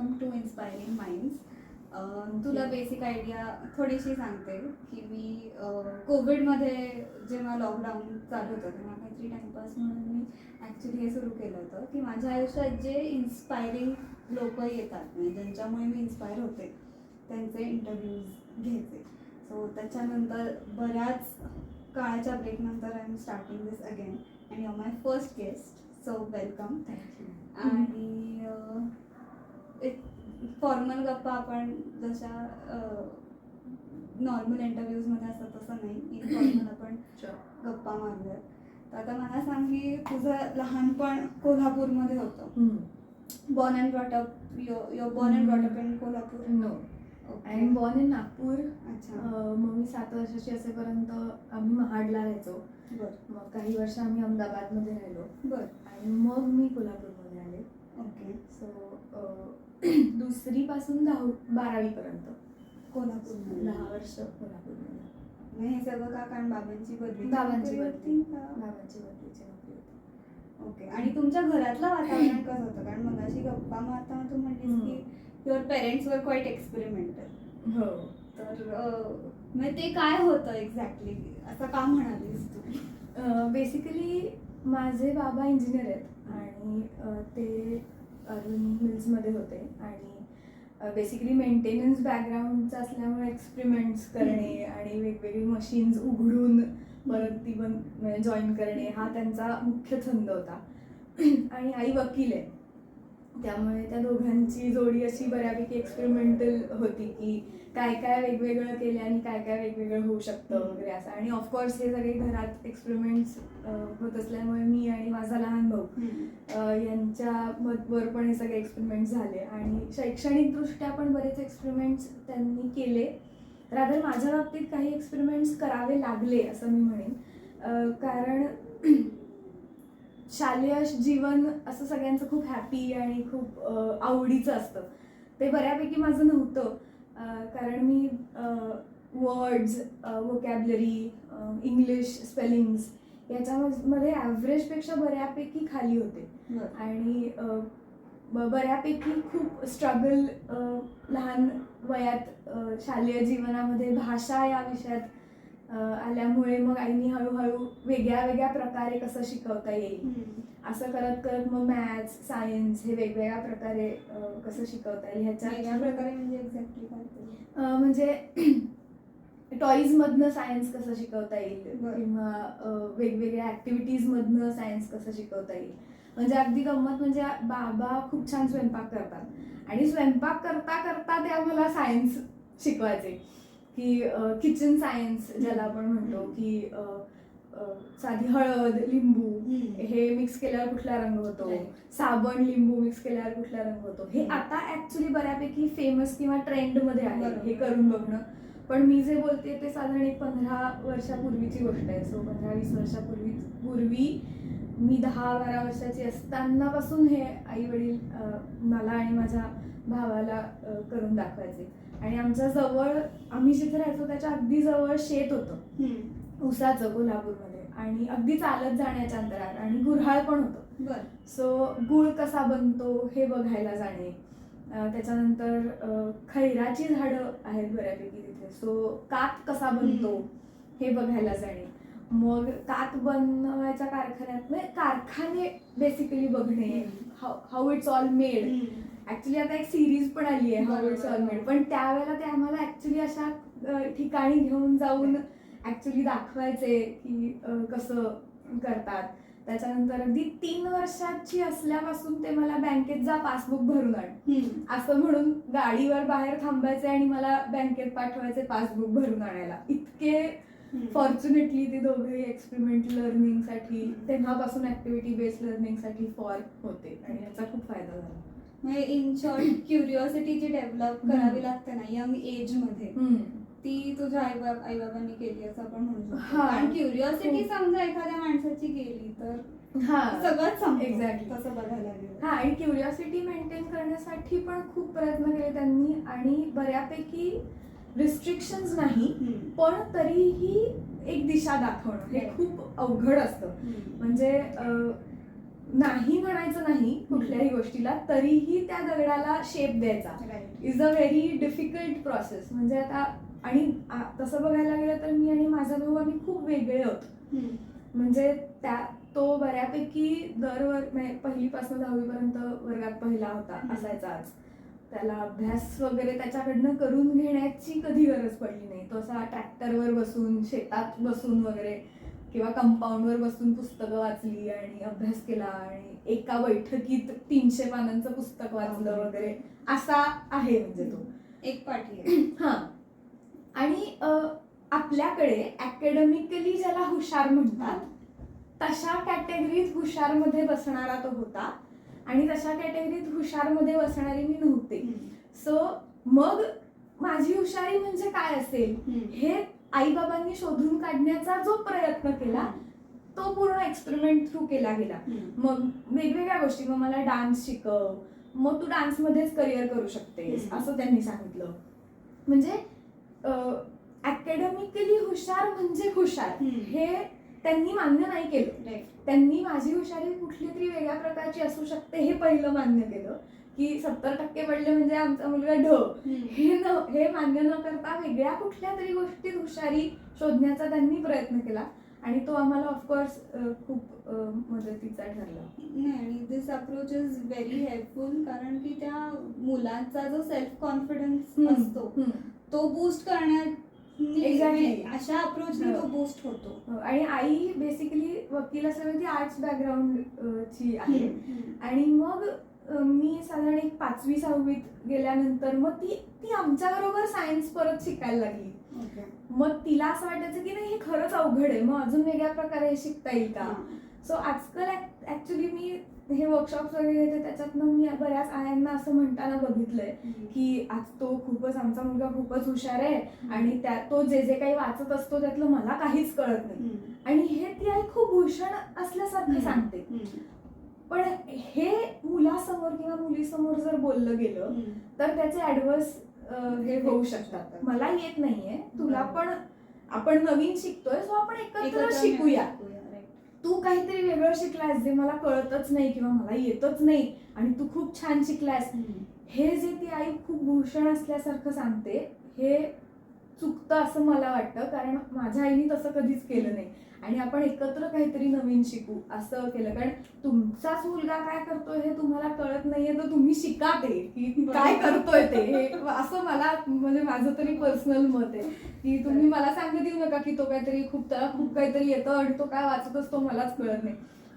Welcome to inspiring minds. तुला basic idea थोडीशी सांगते की मी कोविडमध्ये जेव्हा लॉकडाऊन चालू होतं तेव्हा काहीतरी टाईमपास म्हणून मी ॲक्च्युली हे सुरू केलं होतं की माझ्या आयुष्यात जे इन्स्पायरिंग लोक येतात म्हणजे ज्यांच्यामुळे मी इन्स्पायर होते त्यांचे इंटरव्ह्यूज घ्यायचे. सो त्याच्यानंतर बऱ्याच काळाच्या ब्रेकनंतर I am starting this again and you are my first guest. So welcome. Thank you. आणि एक फॉर्मल गप्पा आपण जशा नॉर्मल इंटरव्ह्यूजमध्ये असतात तसं नाही, इनफॉर्मल आपण गप्पा मारूयात. तर आता मला सांग की तुझं लहानपण कोल्हापूरमध्ये होतं. Born and brought up. Your born and brought up in Kolhapur? No, I am born in Nagpur. अच्छा. मग मी 7 वर्षाची असेपर्यंत आम्ही महाडला राहायचो. बरं. मग काही वर्ष आम्ही अहमदाबादमध्ये राहिलो. बरं. आणि मग मी कोल्हापूरमध्ये आले. ओके. सो 2री पासून 12वी पर्यंत कोल्हापूरमध्ये 10 वर्ष कोल्हापूरमध्ये. नाही हे सगळं का कारण बाबांची बदली? बाबांची होती का? बाबांची बदलीची नोकरी होती. ओके. आणि तुमच्या घरातलं वातावरण कसं होतं? कारण मगाशी गप्पा मारताना तू म्हणलीस की your parents were quite experimental. हो. तर म्हणजे ते काय होतं एक्झॅक्टली, असं का म्हणालीस तू? बेसिकली माझे बाबा इंजिनियर आहेत आणि ते अरुण मिल्समध्ये होते आणि बेसिकली मेंटेनन्स बॅकग्राऊंडचं असल्यामुळे एक्सपेरिमेंट्स करणे आणि वेगवेगळी मशीन्स उघडून परत ती म्हणजे जॉईन करणे हा त्यांचा मुख्य छंद होता. आणि आई वकील आहे त्यामुळे त्या दोघांची जोडी अशी बऱ्यापैकी एक्सपेरिमेंटल होती की काय काय वेगवेगळं केल्याने काय काय वेगवेगळं होऊ शकतं वगैरे असं. आणि ऑफकोर्स हे सगळे घरात एक्सपेरिमेंट्स होत असल्यामुळे मी आणि माझा लहान भाऊ यांच्या वर पण हे सगळे एक्सपेरिमेंट्स झाले. आणि शैक्षणिकदृष्ट्या पण बरेच एक्सपेरिमेंट्स त्यांनी केले. रादर माझ्या बाबतीत काही एक्सपेरिमेंट्स करावे लागले असं मी म्हणेन. कारण शालेय जीवन असं सगळ्यांचं खूप हॅपी आणि खूप आवडीचं असतं. ते बऱ्यापैकी माझं नव्हतं. कारण मी वर्ड्स, वोकॅब्लरी, इंग्लिश स्पेलिंग्स याच्यामध्ये ॲव्हरेजपेक्षा बऱ्यापैकी खाली होते. आणि बऱ्यापैकी खूप स्ट्रगल लहान वयात शालेय जीवनामध्ये भाषा या विषयात आल्यामुळे मग आईनी हळूहळू वेगळ्या वेगळ्या प्रकारे कसं शिकवता येईल असं करत करत मग मॅथ्स, सायन्स हे वेगवेगळ्या प्रकारे कसं शिकवता येईल ह्याच्या प्रकारे म्हणजे एक्झॅक्टली काय? म्हणजे टॉईजमधनं सायन्स कसं शिकवता येईल किंवा वेगवेगळ्या ॲक्टिव्हिटीजमधनं सायन्स कसं शिकवता येईल. म्हणजे अगदी गंमत म्हणजे बाबा खूप छान स्वयंपाक करतात आणि स्वयंपाक करता करता ते आम्हाला सायन्स शिकवायचे की किचन सायन्स ज्याला आपण म्हणतो की साधी हळद, लिंबू हे मिक्स केल्यावर कुठला रंग होतो, साबण लिंबू मिक्स केल्यावर कुठला रंग होतो. हे आता ऍक्च्युली बऱ्यापैकी फेमस किंवा ट्रेंडमध्ये आहे हे करून बघणं. पण मी जे बोलते ते साधारण 15 वर्षापूर्वीची गोष्ट आहे. सो 15-20 वर्षापूर्वी मी 10-12 वर्षाची असतानापासून हे आई वडील मला आणि माझ्या भावाला करून दाखवायचे. आणि आमच्या जवळ आम्ही जिथे राहायचो त्याच्या अगदी जवळ शेत होतं ऊसाचं कोल्हापूरमध्ये आणि अगदी चालत जाण्याच्या अंतरावर आणि गुऱ्हाळ पण होतं. सो गुळ कसा बनतो हे बघायला जाणे. त्याच्यानंतर खैराची झाडं आहेत बऱ्यापैकी तिथे. सो कात कसा बनतो हे बघायला जाणे. मग कात बनवायच्या कारखान्यात म्हणजे कारखाने बेसिकली बघणे. How it's all made. Actually आता एक सिरीज पण आली आहे हाऊ इट्स ऑल मेड. पण त्यावेळेला ते आम्हाला ऍक्च्युली अशा ठिकाणी घेऊन जाऊन ऍक्च्युली दाखवायचे की कसं करतात. त्याच्यानंतर अगदी 3 वर्षाची असल्यापासून ते मला बँकेत जा पासबुक भरून आण असं म्हणून गाडीवर बाहेर थांबायचे आणि मला बँकेत पाठवायचे पासबुक भरून आणायला. इतके फॉर्च्युनेटली ते दोघेही एक्सपेरिमेंट लर्निंगसाठी तेव्हापासून ऍक्टिव्हिटी बेस्ड लर्निंगसाठी फॉर होते आणि याचा खूप फायदा झाला. म्हणजे इन शॉर्ट क्युरिओसिटी जी डेव्हलप करावी लागते ना यंग एज मध्ये ती तुझ्या आई बाबांनी केली असं आपण म्हणू शकतो. कारण क्युरिओसिटी समजा एखाद्या माणसाची गेली तर सगळंच समजतं. एक्झॅक्टली तसं बघायला गेलं. आणि क्युरिओसिटी मेंटेन करण्यासाठी पण खूप प्रयत्न केले त्यांनी आणि बऱ्यापैकी रिस्ट्रिक्शन्स नाही पण तरीही एक दिशा दाखवणं हे खूप अवघड असतं. म्हणजे नाही म्हणायचं नाही कुठल्याही गोष्टीला, तरीही त्या दगडाला शेप द्यायचा right. Is a very difficult process. म्हणजे आता आणि तसं बघायला गेलं तर मी आणि माझा भाऊ आम्ही खूप वेगळे आहोत. म्हणजे तो बऱ्यापैकी म्हणजे पहिलीपासून 10वी पर्यंत वर्गात पहिला होता असायचा. आज त्याला अभ्यास वगैरे त्याच्याकडनं करून घेण्याची कधी गरज पडली नाही. तो असा ट्रॅक्टरवर बसून, शेतात बसून वगैरे किंवा कंपाऊंडवर बसून पुस्तकं वाचली आणि अभ्यास केला आणि एका बैठकीत 300 पानांचं पुस्तक वाचलं वगैरे असा आहे म्हणजे तो एक पाठी आहे. हा. आणि आपल्याकडे अकॅडमिकली ज्याला हुशार म्हणतात तशा कॅटेगरीत हुशार मध्ये बसणारा तो होता आणि तशा कॅटेगरीत हुशार मध्ये बसणारी मी नव्हते. सो मग माझी हुशारी म्हणजे काय असेल हे आई बाबांनी शोधून काढण्याचा जो प्रयत्न केला तो पूर्ण एक्सपेरिमेंट थ्रू केला गेला. मग वेगवेगळ्या गोष्टी, मग मला डान्स शिकव, मग तू डान्स मध्येच करिअर करू शकतेस असं त्यांनी सांगितलं. म्हणजे अकॅडमिकली हुशार म्हणजे हुशार हे त्यांनी मान्य नाही केलं. त्यांनी माझी हुशारी कुठली तरी वेगळ्या प्रकारची असू शकते हे पहिलं मान्य केलं, की 70% पडले म्हणजे आमचा मुलगा हे मान्य न करता वेगळ्या कुठल्या तरी गोष्टीत हुशारी शोधण्याचा त्यांनी प्रयत्न केला आणि तो आम्हाला ऑफकोर्स खूप मदतीचा ठरला. नाही, आणि दिस अप्रोच इज व्हेरी हेल्पफुल, कारण की त्या मुलांचा जो सेल्फ कॉन्फिडन्स असतो तो बूस्ट करण्यात एक्झॅक्टली अशा अप्रोचने तो बूस्ट होतो. आणि आई बेसिकली वकील असल्यामुळे ती आर्ट्स बॅकग्राऊंड ची आहे. आणि मग मी साधारण एक 5वी-6वीत गेल्यानंतर मग ती आमच्या बरोबर सायन्स परत शिकायला लागली. मग तिला असं वाटायचं की नाही हे खरंच अवघड आहे, मग अजून वेगळ्या प्रकारे हे शिकता येईल का. सो आजकाल ऍक्च्युली मी हे वर्कशॉप वगैरे घेते त्याच्यातनं मी बऱ्याच आयांना असं म्हणताना बघितलंय की आज आमचा मुलगा खूपच हुशार आहे आणि तो जे काही वाचत असतो त्यातलं मला काहीच कळत नाही, आणि हे ती आई खूप भूषण असल्यासारखं सांगते. पण हे मुलासमोर किंवा मुलीसमोर जर बोललं गेलं तर त्याचे ऍडव्हर्स हे होऊ शकतात. मला येत नाहीये, तुला पण आपण नवीन शिकतोय, सो आपण एकत्र शिकूया. तू काहीतरी वेगळं शिकलास जे मला कळतच नाही किंवा मला येतच नाही आणि तू खूप छान शिकलास, हे जे ती आई खूप भूषण असल्यासारखं सांगते हे चुकतं असं मला वाटतं. कारण माझ्या आईने तसं कधीच केलं नाही आणि आपण एकत्र काहीतरी नवीन शिकू असं केलं. कारण तुमचाच मुलगा काय करतोय हे तुम्हाला कळत नाहीये तर तुम्ही शिका ते की काय करतोय ते, हे असं मला म्हणजे माझं तरी पर्सनल मत आहे की तुम्ही मला सांगत येऊ नका की तो काहीतरी त्याला खूप काहीतरी येतं आणि तो काय वाचत असतो मलाच कळत नाही.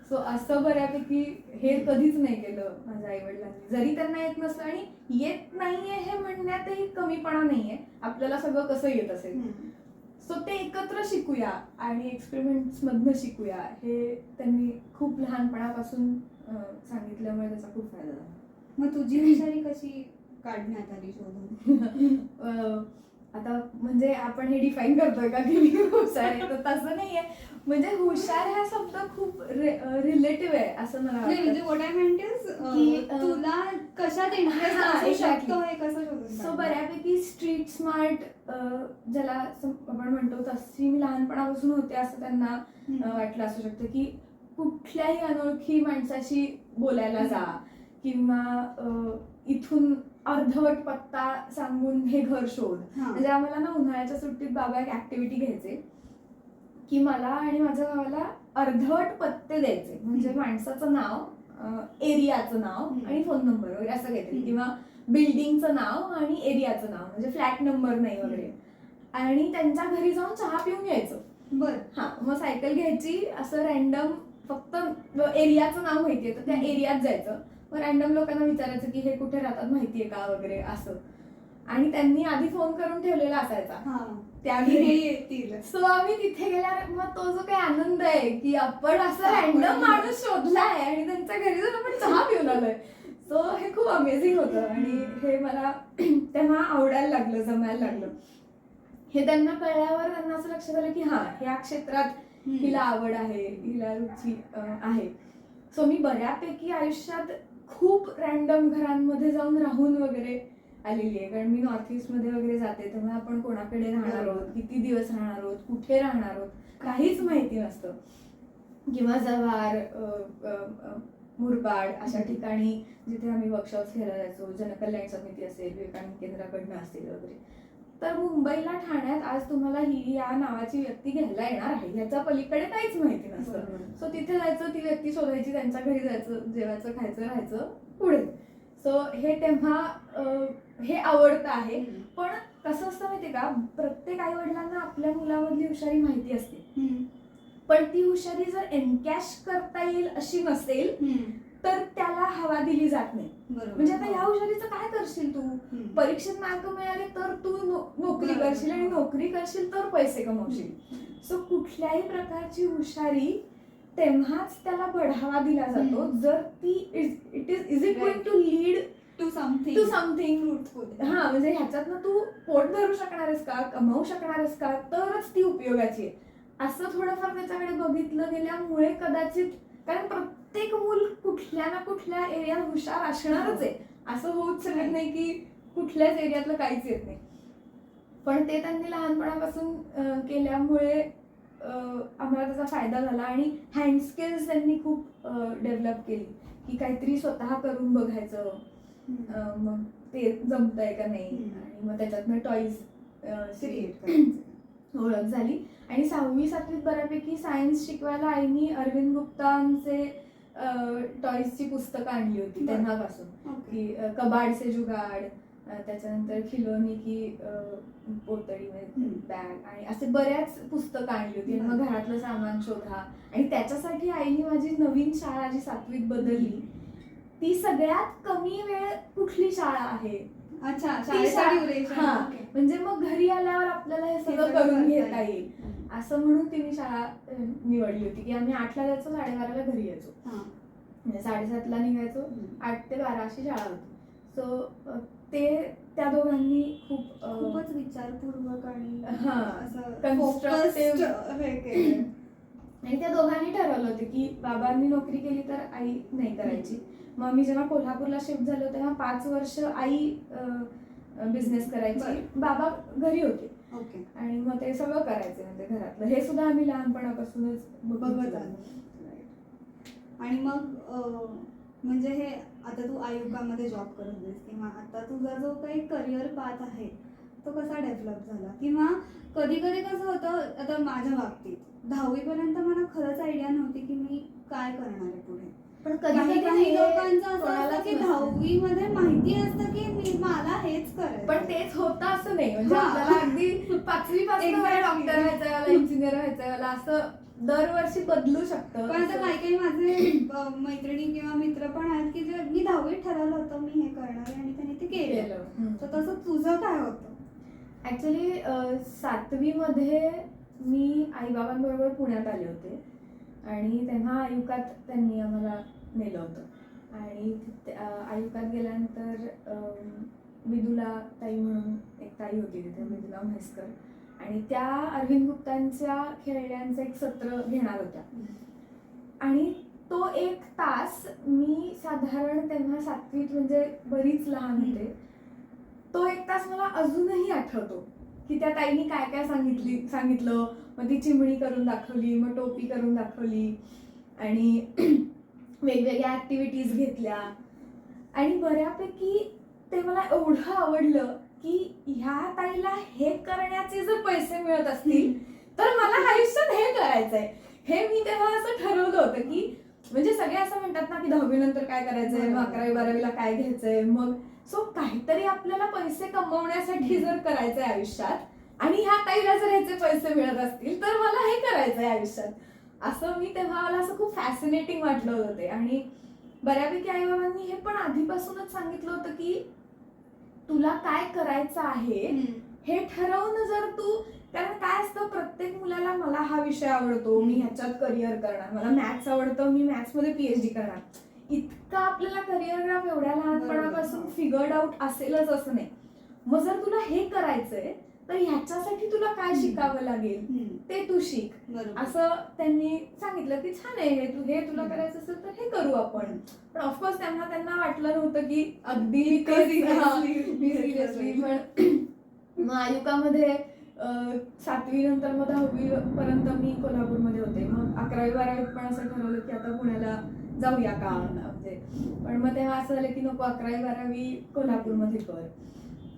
सो असं बऱ्यापैकी हे कधीच नाही केलं माझ्या आई वडिलांनी. जरी त्यांना येत नसतं, आणि येत नाहीये हे म्हणण्यातही कमीपणा नाहीये, आपल्याला सगळं कसं येत असेल. सो ते एकत्र शिकूया आणि एक्सपेरिमेंट्स मधनं शिकूया हे त्यांनी खूप लहानपणापासून सांगितल्यामुळे त्याचा खूप फायदा झाला. मग तुझी हुशारी कशी काढण्यात आली शोधून? आता म्हणजे आपण हे डिफाईन करतोय का की मी हुशार आहे, तर तसं नाहीये. म्हणजे हुशार हा शब्द खूप रिलेटिव्ह आहे असं मला वाटतं. म्हणजे व्हॉट आय मेंट इज की तुला कशात इंटरेस्ट असू शकतो हे कसं शोधून. सो बऱ्यापैकी स्ट्रीट स्मार्ट ज्याला आपण म्हणतो तशी मी लहानपणापासून होते असं त्यांना वाटलं असू शकतं की कुठल्याही अनोळखी माणसाशी बोलायला जा किंवा इथून अर्धवट पत्ता सांगून हे घर शोध. म्हणजे आम्हाला ना उन्हाळ्याच्या सुट्टीत बाबा एक ऍक्टिव्हिटी घ्यायचे की मला आणि माझ्या भावाला अर्धवट पत्ते द्यायचे. म्हणजे माणसाचं नाव, एरियाचं नाव आणि फोन नंबर वगैरे असं काहीतरी, किंवा बिल्डिंगचं नाव आणि एरियाचं नाव, म्हणजे फ्लॅट नंबर नाही वगैरे, आणि त्यांच्या घरी जाऊन चहा पिऊन यायचं. बरं. हा, मग सायकल घ्यायची, असं रॅन्डम फक्त एरियाचं नाव माहितीये तर त्या एरियात जायचं. मग रॅन्डम लोकांना विचारायचं की हे कुठे राहतात माहितीये का वगैरे असं, आणि त्यांनी आधी फोन करून ठेवलेला असायचा त्या घरी येतील. सो आम्ही तिथे गेल्यावर मग तो जो काही आनंद आहे की आपण असं रॅन्डम माणूस शोधलाय आणि त्यांच्या घरी जाऊन आपण चहा पिऊन आलोय, सो हे खूप अमेझिंग होतं आणि हे मला तेव्हा आवडायला लागलं, जमायला लागलं. हे त्यांना कळल्यावर त्यांना असं लक्षात आलं की हा, ह्या क्षेत्रात हिला आवड आहे, हिला रुची आहे. सो मी बऱ्यापैकी आयुष्यात खूप रॅन्डम घरांमध्ये जाऊन राहून वगैरे आलेली आहे. कारण मी नॉर्थ ईस्ट मध्ये वगैरे जाते तेव्हा आपण कोणाकडे राहणार आहोत, किती दिवस राहणार आहोत, कुठे राहणार आहोत काहीच माहिती नसतं. किंवा जव्हार मुरबाड अशा ठिकाणी जिथे आम्ही वर्कशॉप्स घ्यायला जायचो, जनकल्याण समिती असेल, विवेकानंद केंद्राकडनं असेल वगैरे. तर मुंबईला, ठाण्यात आज तुम्हाला ही या नावाची व्यक्ती घ्यायला येणार आहे ह्याच्या पलीकडे काहीच माहिती नसतं. सो तिथे जायचं, ती व्यक्ती शोधायची, त्यांच्या घरी जायचं, जेवायचं, खायचं, राहायचं, पुढे. सो हे तेव्हा हे आवडतं आहे. पण कसं असतं माहितीये का, प्रत्येक आई वडिलांना आपल्या मुलामधली हुशारी माहिती असते, पण ती हुशारी जर एनकॅश करता येईल अशी नसेल तर त्याला हवा दिली जात नाही. म्हणजे आता ह्या हुशारीचं काय करशील तू, परीक्षेत मार्क मिळाले तर तू नोकरी करशील, आणि नोकरी करशील तर पैसे कमवशील. सो कुठल्याही प्रकारची हुशारी तेव्हाच त्याला बढावा दिला जातो जर ती is it going to lead to something fruitful. हा, म्हणजे ह्याच्यातनं तू पोट भरू शकणार आहेस का, कमावू शकणार आहेस का, तरच ती उपयोगाची आहे. असं थोडंफार त्याच्याकडे बघितलं गेल्यामुळे कदाचित, कारण प्रत्येक मूल कुठल्या ना कुठल्या एरियात हुशार असणारच आहे, असं होऊच शकत नाही की कुठल्याच एरियातलं काहीच येत नाही. पण ते त्यांनी लहानपणापासून केल्यामुळे आम्हाला त्याचा फायदा झाला. आणि हँड स्किल्स त्यांनी खूप डेव्हलप केली, की काहीतरी स्वतः करून बघायचं, मग ते जमतंय का नाही, आणि मग त्याच्यातनं टॉईज ओळख झाली. आणि 6वी 7वीत बऱ्यापैकी सायन्स शिकवायला आईनी अरविंद गुप्तांचे टॉईजची पुस्तकं आणली होती तेव्हापासून, की कबाड से जुगाड, त्याच्यानंतर खिलोनी की पोतळी बॅग, आणि असे बऱ्याच पुस्तकं आणली होती. मग घरातलं सामान शोधा. आणि त्याच्यासाठी आईने माझी नवीन शाळा जी 7वीत बदलली, ती सगळ्यात कमी वेळ कुठली शाळा आहे, अच्छा, म्हणजे मग घरी आल्यावर आपल्याला हे सगळं करून घेता येईल, असं म्हणून तिने शाळा निवडली होती. की आम्ही 8ला जायचो, 12:30ला घरी यायचो, म्हणजे 7:30ला निघायचो, 8 ते 12 अशी शाळा होती. सो ते त्या दोघांनी खूपच विचारपूर्वक आणि आणि त्या दोघांनी ठरवलं होतं की बाबांनी नोकरी केली तर आई नाही करायची. मग मी जेव्हा कोल्हापूरला शिफ्ट झालो तेव्हा 5 वर्ष आई बिझनेस करायची, बाबा घरी होते. आणि मग ते सगळं करायचे, म्हणजे घरातलं हे सुद्धा आम्ही लहानपणापासूनच बघत आलो. आणि मग म्हणजे हे आता तू आयुकामध्ये जॉब करत होतीस, किंवा आता तुझा जो काही करिअर पाथ आहे तो कसा डेव्हलप झाला, किंवा कधी कधी कसं होतं, आता माझ्या बाबतीत 10वी पर्यंत मला खरंच आयडिया नव्हती की मी काय करणार आहे पुढे. पण काही लोकांचं असं असतं की 10वी मध्ये माहिती असतं की मला हेच करायचं, पण तेच होतं असं नाही. म्हणजे आपल्याला अगदी 5वी पासून डॉक्टर व्हायचं, मला इंजिनियर व्हायचं, मला असं दरवर्षी बदलू शकतं. पण आता काही माझे मैत्रिणी किंवा मित्र पण आहेत की जे मी 10वीत ठरवलं होतं मी हे करणार आहे आणि त्यांनी ते केलं. तर तसं तुझं काय होतं? ऍक्च्युली 7वी मध्ये मी आईबाबांबरोबर पुण्यात आले होते, आणि तेव्हा आयुकात त्यांनी आम्हाला नेलं होतं. आणि आयुकात गेल्यानंतर विदुला ताई म्हणून एक ताई होती तिथे, विदुला म्हैसकर, आणि त्या अरविंद गुप्तांच्या खेळण्यांचं एक सत्र घेणार होत्या. आणि तो 1 तास मी साधारण तेव्हा 7वीत, म्हणजे बरीच लहान होते, तो 1 तास मला अजूनही आठवतो की त्या ताईनी काय काय सांगितलं. मग ती चिमणी करून दाखवली, मग टोपी करून दाखवली, आणि वेगवेगळ्या ऍक्टिव्हिटीज घेतल्या. आणि बऱ्यापैकी ते मला एवढं आवडलं की ह्या ताईला हे करण्याचे जर पैसे मिळत असतील तर मला आयुष्यात हे करायचंय. हे मी तेव्हा असं ठरवलं होतं की, म्हणजे सगळे असं म्हणतात ना की 10वी नंतर काय करायचंय, मग 11वी 12वीला काय घ्यायचंय, मग सो काहीतरी आपल्याला पैसे कमवण्यासाठी जर करायचंय आयुष्यात, आणि ह्या ताईला जर ह्याचे पैसे मिळत असतील तर मला हे करायचंय आयुष्यात, असं मी तेव्हा मला असं खूप फॅसिनेटिंग वाटलं होतं ते. आणि बऱ्यापैकी आईबाबांनी हे पण आधीपासूनच सांगितलं होतं की तुला काय करायचं आहे हे ठरवून जर तू, कारण काय असतं प्रत्येक मुलाला, मला हा विषय आवडतो मी ह्याच्यात करिअर करणार, मला मॅथ्स आवडतं मी मॅथ्समध्ये PhD करणार, इतका आपल्याला करिअर ग्राफ एवढ्या लहानपणापासून फिगर्ड आउट असेलच असं नाही. मग जर तुला हे करायचंय तर ह्याच्यासाठी तुला काय शिकावं लागेल ते तू शिक, असं त्यांनी सांगितलं की छान आहे हे तुला करायचं असेल तर हे करू आपण. पण ऑफकोर्स त्यांना वाटलं नव्हतं की अगदी सिरियसली. पण मग आयुकामध्ये 7वी नंतर मग 10वी पर्यंत मी कोल्हापूरमध्ये होते. मग 11वी 12वीत पण असं ठरवलं की आता पुण्याला जाऊया का म्हणजे. पण मग तेव्हा असं झालं की नको, 11वी-12वी कोल्हापूरमध्ये कर.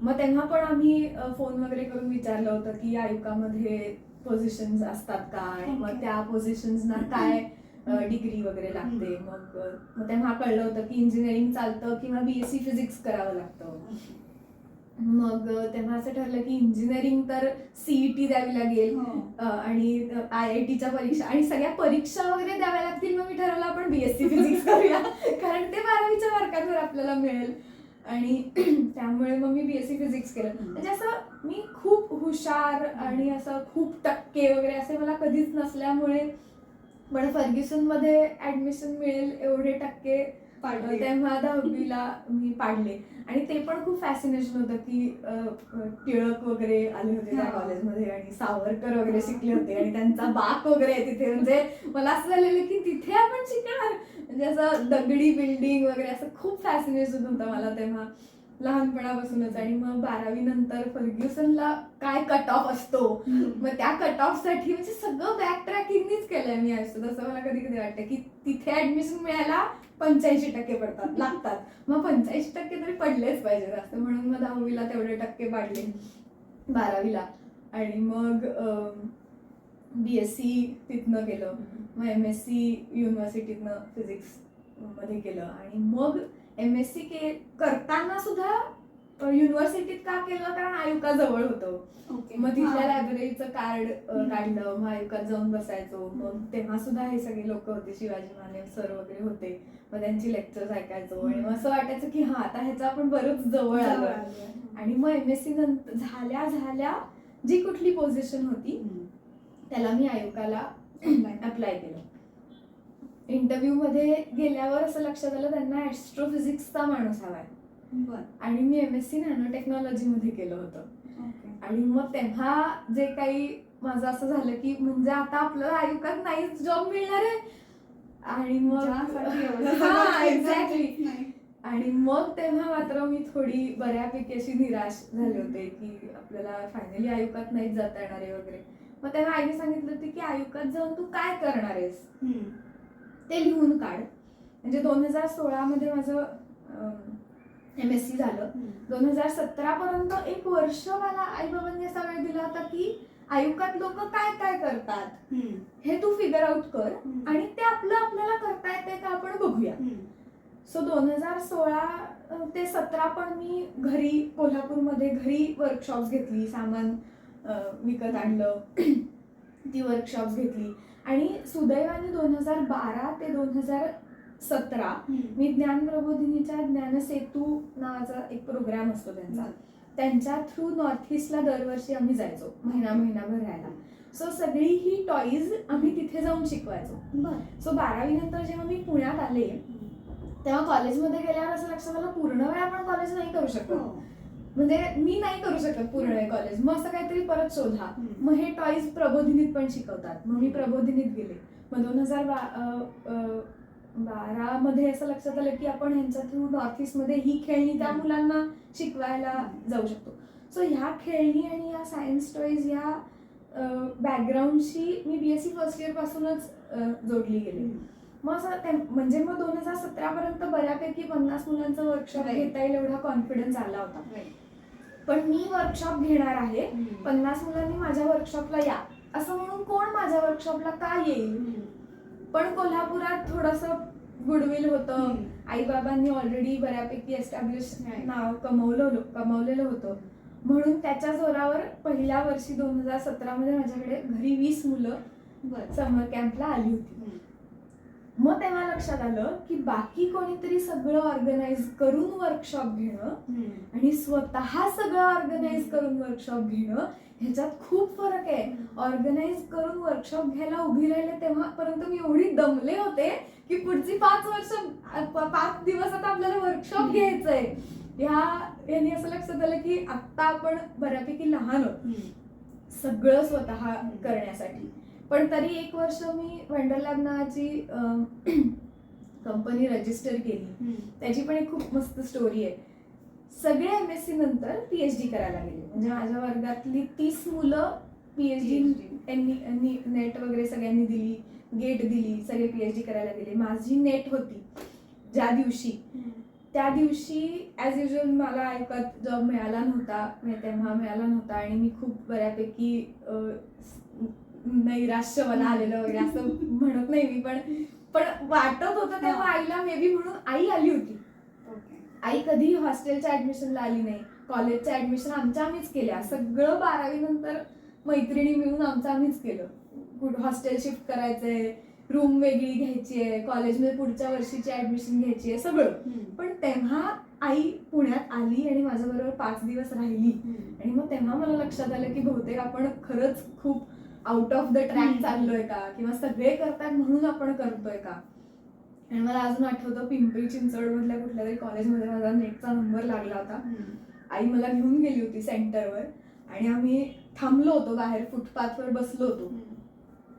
मग तेव्हा पण आम्ही फोन वगैरे करून विचारलं होतं की आयुकामध्ये पोझिशन्स असतात काय, मग त्या पोझिशन्सना काय डिग्री वगैरे लागते. मग तेव्हा कळलं होतं की इंजिनिअरिंग चालतं किंवा BSc फिजिक्स करावं लागतं. मग तेव्हा असं ठरलं की इंजिनिअरिंग तर CET द्यावी लागेल आणि IITच्या परीक्षा आणि सगळ्या परीक्षा वगैरे द्याव्या लागतील. मग मी ठरवलं आपण BSc फिजिक्स करूया कारण ते 12वीच्या मार्कांवर आपल्याला मिळेल. आणि त्यामुळे मग मी BSc फिजिक्स केलं. म्हणजे असं मी खूप हुशार आणि असं खूप टक्के वगैरे असे मला कधीच नसल्यामुळे, पण फर्ग्युसनमध्ये ऍडमिशन मिळेल एवढे टक्के तेव्हा 10वीला मी पाडले. आणि ते पण खूप फॅसिनेशन होतं की टिळक वगैरे आले होते त्या कॉलेजमध्ये आणि सावरकर वगैरे शिकले होते आणि त्यांचा बाक वगैरे आहे तिथे. म्हणजे मला असं झालेलं की तिथे आपण शिकणार, म्हणजे असं दगडी बिल्डिंग वगैरे असं खूप फॅसिनेशन होतं मला तेव्हा लहानपणापासूनच. आणि मग 12वी नंतर फर्ग्युसनला काय कट ऑफ असतो, मग त्या कट ऑफ साठी म्हणजे सगळं बॅक ट्रॅकिंगनीच केलंय मी आयुष्यात. असं मला कधी कधी वाटतं की तिथे ऍडमिशन मिळायला 85% लागतात, मग 85% तरी पडलेच पाहिजे जास्त. म्हणून मग 10वीला तेवढे टक्के पाडले, 12वीला. आणि मग BSc तिथनं केलं, मग MSc युनिव्हर्सिटीतनं फिजिक्स मध्ये केलं. आणि मग MSc करताना सुद्धा युनिव्हर्सिटीत का केलं, कारण आयुका जवळ होतं. मग तिथल्या लायब्ररीचं कार्ड काढलं, मग आयुकात जाऊन बसायचो. मग तेव्हा सुद्धा हे सगळे लोक होते, शिवाजी माने सर वगैरे होते, मग त्यांची लेक्चर्स ऐकायचो. आणि मग असं वाटायचं की हा आता ह्याचं आपण बरंच जवळ आलो. आणि मग MSc नंतर झाल्या जी कुठली पोझिशन होती त्याला मी आयुकाला अप्लाय केलं. इंटरव्ह्यू मध्ये गेल्यावर असं लक्षात आलं त्यांना ऍस्ट्रोफिजिक्सचा माणूस हवाय. आणि मी MSc नॅनो टेक्नॉलॉजी मध्ये केलं होतं. आणि मग तेव्हा जे काही माझं असं झालं की म्हणजे आता आपल्याला आयुकात नाहीच जॉब मिळणार आहे. आणि मग एक्झॅक्टली. आणि मग तेव्हा मात्र मी थोडी बऱ्यापैकी अशी निराश झाले होते की आपल्याला फायनली आयुकात नाहीच जाता येणार आहे वगैरे. मग तेव्हा आईने सांगितलं होतं की आयुकात जाऊन तू काय करणार आहेस ते लिहून काढ. म्हणजे 2016 मध्ये माझं MSc झालं. 2017 पर्यंत एक वर्ष मला आई बाबांनी असा वेळ दिला होता की आयुकात लोक काय काय करतात हे तू फिगर आउट कर आणि ते आपल्याला करता येते का आपण बघूया. सो 2016 ते 17 पण मी घरी कोल्हापूरमध्ये घरी वर्कशॉप्स घेतली, सामान विकत आणलं, ती वर्कशॉप्स घेतली. आणि सुदैवाने 2012 ते 2017 मी ज्ञान प्रबोधिनीच्या ज्ञानसेतू नावाचा एक प्रोग्राम असतो त्यांच्या थ्रू नॉर्थ ईस्टला दरवर्षी आम्ही जायचो महिनाभर राहायला. सो सगळी ही टॉईज आम्ही तिथे जाऊन शिकवायचो. सो 12वी नंतर जेव्हा मी पुण्यात आले तेव्हा कॉलेजमध्ये गेल्यावर असं लक्षात आलं पूर्ण वेळ आपण कॉलेज नाही करू शकत. म्हणजे मी नाही करू शकत पूर्ण वेळ कॉलेज, मग असं काहीतरी परत शोधा. मग हे टॉईज प्रबोधिनीत पण शिकवतात, मग मी प्रबोधिनीत गेले. मग 2012 मध्ये असं लक्षात आलं की आपण ह्यांच्या थ्रू नॉर्थ ईस्ट मध्ये ही खेळणी त्या मुलांना शिकवायला जाऊ शकतो. सो ह्या खेळणी आणि या सायन्स टॉईज या बॅकग्राऊंडशी मी BSc फर्स्ट इयर पासूनच जोडली गेली. मग असं म्हणजे मग 2017 पर्यंत बऱ्यापैकी 50 मुलांचं वर्कशॉप घेता येईल एवढा कॉन्फिडन्स आला होता. पण मी वर्कशॉप घेणार आहे, 50 मुलांनी माझ्या वर्कशॉपला या असं म्हणून कोण माझ्या वर्कशॉपला का येईल. पण कोल्हापुरात थोडंसं गुडविल होतं, आई बाबांनी ऑलरेडी बऱ्यापैकी एस्टॅब्लिश नाव कमवलेलं होतं, म्हणून त्याच्या जोरावर पहिल्या वर्षी 2017 मध्ये माझ्याकडे घरी 20 मुलं समर कॅम्पला आली होती. मग तेव्हा लक्षात आलं की बाकी कोणीतरी सगळं ऑर्गनाइज करून वर्कशॉप घेणं आणि स्वतः सगळं ऑर्गनाइज करून वर्कशॉप घेणं ह्याच्यात खूप फरक आहे. ऑर्गनाइज करून वर्कशॉप घ्यायला उभी राहिले तेव्हापर्यंत मी एवढी दमले होते की पुढची 5 दिवस आता आपल्याला वर्कशॉप घ्यायचंय. यांनी असं लक्षात आलं की आता आपण बऱ्यापैकी लहान आहोत सगळं स्वतः करण्यासाठी. पण तरी 1 वर्ष मी वंडरलॅब नावाची कंपनी रजिस्टर केली. त्याची पण एक खूप मस्त स्टोरी आहे. सगळे MSc नंतर PhD करायला गेले. म्हणजे माझ्या वर्गातली 30 मुलं PhD नेट वगैरे सगळ्यांनी दिली, गेट दिली, सगळे PhD करायला गेले. माझी नेट होती ज्या दिवशी, त्या दिवशी ॲज युजल मला आयुकात जॉब मिळाला नव्हता, तेव्हा मिळाला नव्हता आणि मी खूप बऱ्यापैकी नैराश्य मला आलेलं वगैरे असं म्हणत नाही मी, पण वाटत होतं तेव्हा आईला मे बी, म्हणून आई आली होती. आई कधी हॉस्टेलच्या ऍडमिशनला आली नाही, कॉलेजच्या ऍडमिशन आमच्या आम्हीच केल्या, सगळं 12वी नंतर मैत्रिणी मिळून आमचं आम्हीच केलं. हॉस्टेल शिफ्ट करायचंय, रूम वेगळी घ्यायची आहे, कॉलेजमध्ये पुढच्या वर्षीची ऍडमिशन घ्यायची आहे, सगळं. पण तेव्हा आई पुण्यात आली आणि माझ्याबरोबर 5 दिवस राहिली आणि मग तेव्हा मला लक्षात आलं की बहुतेक आपण खरंच खूप आउट ऑफ द ट्रॅक चाललोय का, किंवा सगळे करतात म्हणून आपण करतोय का. आणि मला अजून आठवतं, पिंपरी चिंचवड मधल्या कुठल्या तरी कॉलेजमध्ये माझा नेटचा नंबर लागला होता. आई मला घेऊन गेली होती सेंटरवर आणि आम्ही थांबलो होतो बाहेर, फुटपाथवर बसलो होतो.